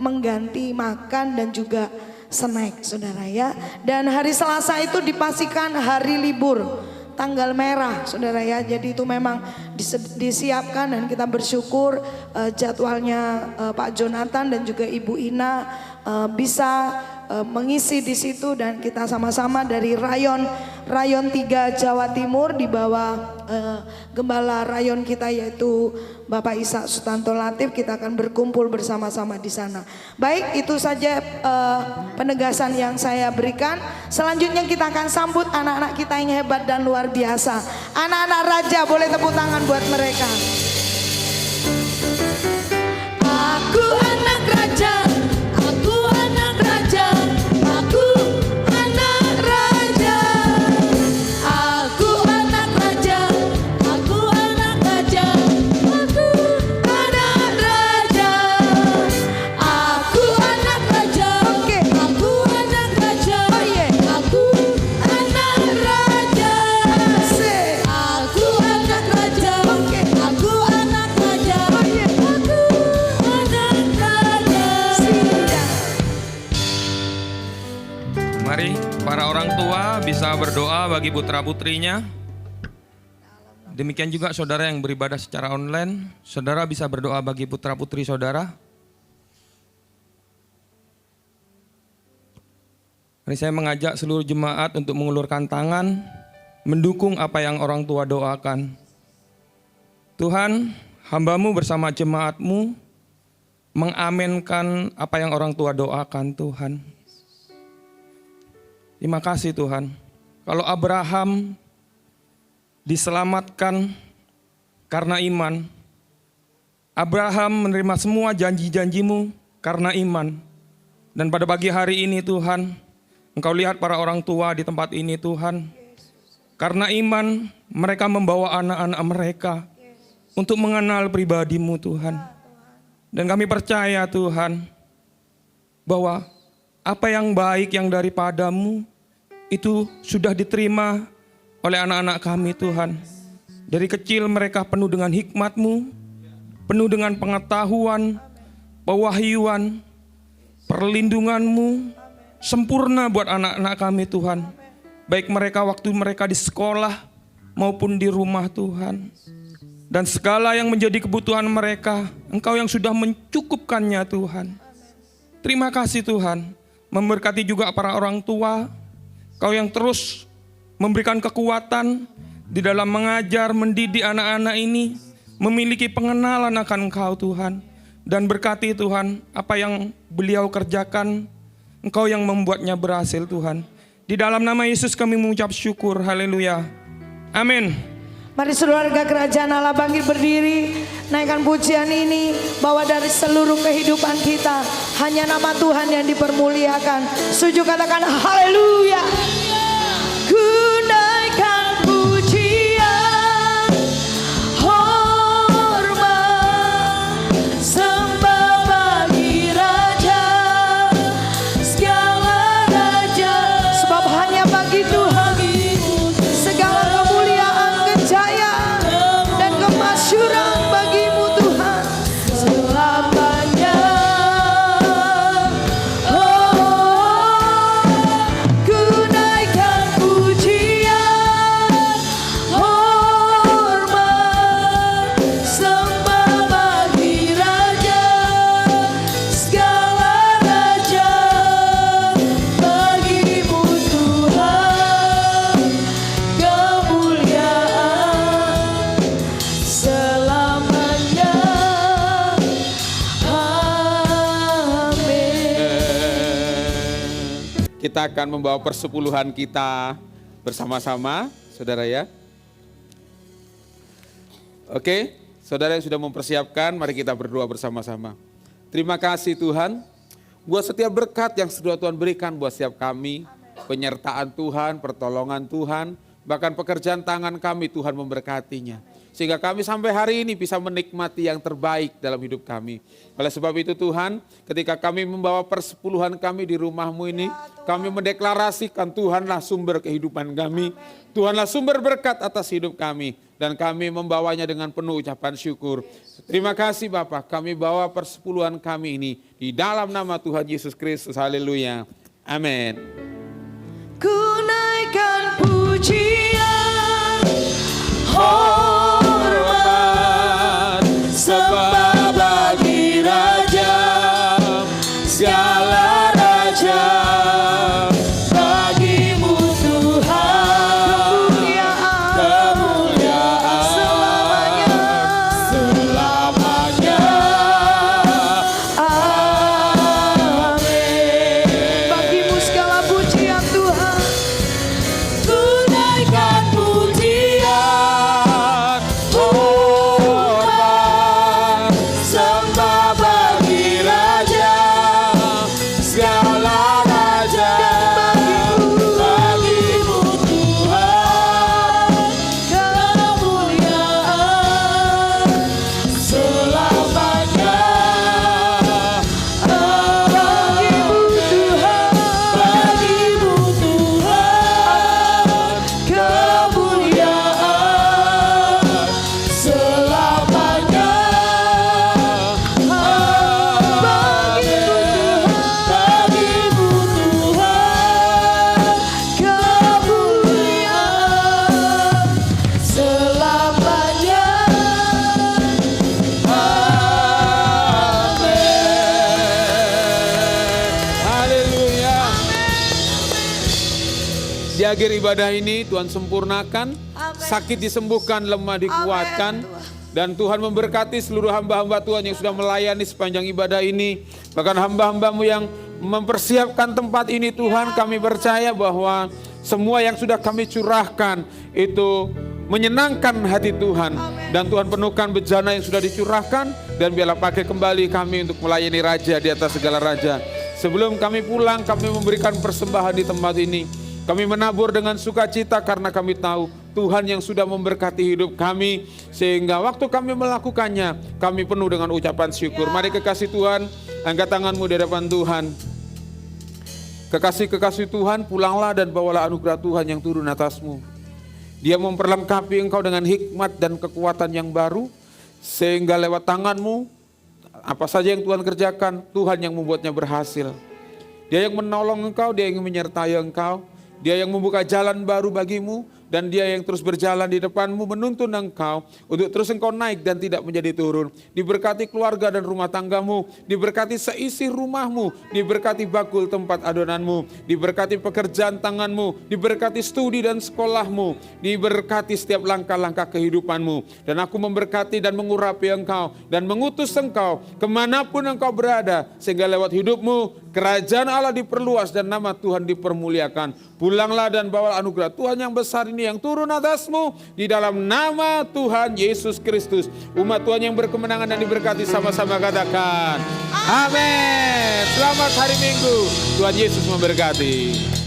[SPEAKER 2] mengganti makan dan juga snack saudara ya. Dan hari Selasa itu dipastikan hari libur, tanggal merah saudara ya. Jadi itu memang disiapkan dan kita bersyukur jadwalnya Pak Jonathan dan juga Ibu Ina bisa mengisi di situ. Dan kita sama-sama dari rayon 3 Jawa Timur di bawah gembala rayon kita yaitu Bapak Ishak Sutanto Latif, kita akan berkumpul bersama-sama di sana. Baik, itu saja penegasan yang saya berikan. Selanjutnya kita akan sambut anak-anak kita yang hebat dan luar biasa. Anak-anak raja, boleh tepuk tangan buat mereka.
[SPEAKER 4] Aku anak raja, aku anak raja, aku anak raja, aku anak raja, aku anak raja, aku anak raja, aku anak raja,
[SPEAKER 2] Oke.
[SPEAKER 4] aku anak raja,
[SPEAKER 2] Oh, yeah.
[SPEAKER 4] aku anak raja,
[SPEAKER 2] Asik.
[SPEAKER 4] aku anak raja,
[SPEAKER 2] Oke.
[SPEAKER 4] aku anak raja,
[SPEAKER 2] Oh, yeah.
[SPEAKER 4] aku anak raja.
[SPEAKER 10] Mari para orang tua bisa berdoa bagi putra-putrinya. Demikian juga saudara yang beribadah secara online, saudara bisa berdoa bagi putra-putri saudara. Mari saya mengajak seluruh jemaat untuk mengulurkan tangan, mendukung apa yang orang tua doakan. Tuhan, hamba-Mu bersama jemaat-Mu mengamenkan apa yang orang tua doakan Tuhan. Terima kasih Tuhan. Kalau Abraham diselamatkan karena iman, Abraham menerima semua janji-janji-Mu karena iman. Dan pada pagi hari ini Tuhan, Engkau lihat para orang tua di tempat ini Tuhan. Karena iman mereka membawa anak-anak mereka untuk mengenal pribadi-Mu Tuhan. Dan kami percaya Tuhan bahwa apa yang baik yang daripada-Mu itu sudah diterima oleh anak-anak kami Tuhan. Dari kecil mereka penuh dengan hikmat-Mu, penuh dengan pengetahuan, pewahyuan, perlindungan-Mu, sempurna buat anak-anak kami Tuhan. Baik mereka waktu mereka di sekolah maupun di rumah Tuhan. Dan segala yang menjadi kebutuhan mereka, Engkau yang sudah mencukupkannya Tuhan. Terima kasih Tuhan. Memberkati juga para orang tua, Kau yang terus memberikan kekuatan di dalam mengajar, mendidik anak-anak ini, memiliki pengenalan akan Engkau Tuhan. Dan berkati Tuhan, apa yang beliau kerjakan, Engkau yang membuatnya berhasil Tuhan. Di dalam nama Yesus kami mengucap syukur, haleluya. Amin.
[SPEAKER 2] Mari keluarga kerajaan Allah bangkit berdiri, naikkan pujian ini, bawa dari seluruh kehidupan kita. Hanya nama Tuhan yang dipermuliakan. Setuju katakan haleluya. Ku naikkan pujian, hormat, sembah bagi Raja, segala raja. Sebab hanya bagi Tuhan segala kemuliaan, kejayaan, dan kemasyuran bagimu Tuhan selamanya. Ku naikkan
[SPEAKER 5] kita akan membawa persepuluhan kita bersama-sama, saudara ya. Oke, saudara yang sudah mempersiapkan, mari kita berdoa bersama-sama. Terima kasih Tuhan, buat setiap berkat yang sudah Tuhan berikan buat setiap kami, penyertaan Tuhan, pertolongan Tuhan, bahkan pekerjaan tangan kami Tuhan memberkatinya. Sehingga kami sampai hari ini bisa menikmati yang terbaik dalam hidup kami. Oleh sebab itu Tuhan, ketika kami membawa persepuluhan kami di rumah-Mu ini, kami mendeklarasikan Tuhanlah sumber kehidupan kami, Tuhanlah sumber berkat atas hidup kami, dan kami membawanya dengan penuh ucapan syukur. Terima kasih Bapak, kami bawa persepuluhan kami ini di dalam nama Tuhan Yesus Kristus. Haleluya. Amin.
[SPEAKER 2] Ku naikkan pujian, hormat, sembah bagi Raja, segala raja, bagimu Tuhan, kemuliaan selamanya. Amin. Bagimu segala pujian Tuhan. Ku naikkan pujian, hormat, sembah bagi Raja, segala raja, bagimu Tuhan, kemuliaan selamanya. Bagimu Tuhan, bagimu Tuhan, kemuliaan selamanya. Bagimu Tuhan, kemuliaan selamanya.
[SPEAKER 5] Haleluya. Di akhir ibadah ini Tuhan sempurnakan, sakit disembuhkan, lemah dikuatkan. Dan Tuhan memberkati seluruh hamba-hamba Tuhan yang sudah melayani sepanjang ibadah ini. Bahkan hamba-hambamu yang mempersiapkan tempat ini Tuhan, kami percaya bahwa semua yang sudah kami curahkan itu menyenangkan hati Tuhan. Dan Tuhan penuhkan bejana yang sudah dicurahkan, dan biarlah pakai kembali kami untuk melayani Raja di atas segala raja. Sebelum kami pulang, kami memberikan persembahan di tempat ini. Kami menabur dengan sukacita karena kami tahu Tuhan yang sudah memberkati hidup kami, sehingga waktu kami melakukannya, kami penuh dengan ucapan syukur. Mari kekasih Tuhan, angkat tanganmu di hadapan Tuhan. Kekasih-kekasih Tuhan, pulanglah dan bawalah anugerah Tuhan yang turun atasmu. Dia memperlengkapi engkau dengan hikmat dan kekuatan yang baru, sehingga lewat tanganmu, apa saja yang Tuhan kerjakan, Tuhan yang membuatnya berhasil. Dia yang menolong engkau, dia yang menyertai engkau, dia yang membuka jalan baru bagimu, dan dia yang terus berjalan di depanmu menuntun engkau untuk terus engkau naik dan tidak menjadi turun. Diberkati keluarga dan rumah tanggamu, diberkati seisi rumahmu, diberkati bakul tempat adonanmu, diberkati pekerjaan tanganmu, diberkati studi dan sekolahmu, diberkati setiap langkah-langkah kehidupanmu. Dan aku memberkati dan mengurapi engkau dan mengutus engkau kemanapun engkau berada, sehingga lewat hidupmu kerajaan Allah diperluas dan nama Tuhan dipermuliakan. Pulanglah dan bawa anugerah Tuhan yang besar ini yang turun atasmu di dalam nama Tuhan Yesus Kristus. Umat Tuhan yang berkemenangan dan diberkati sama-sama katakan amin. Selamat hari Minggu, Tuhan Yesus memberkati.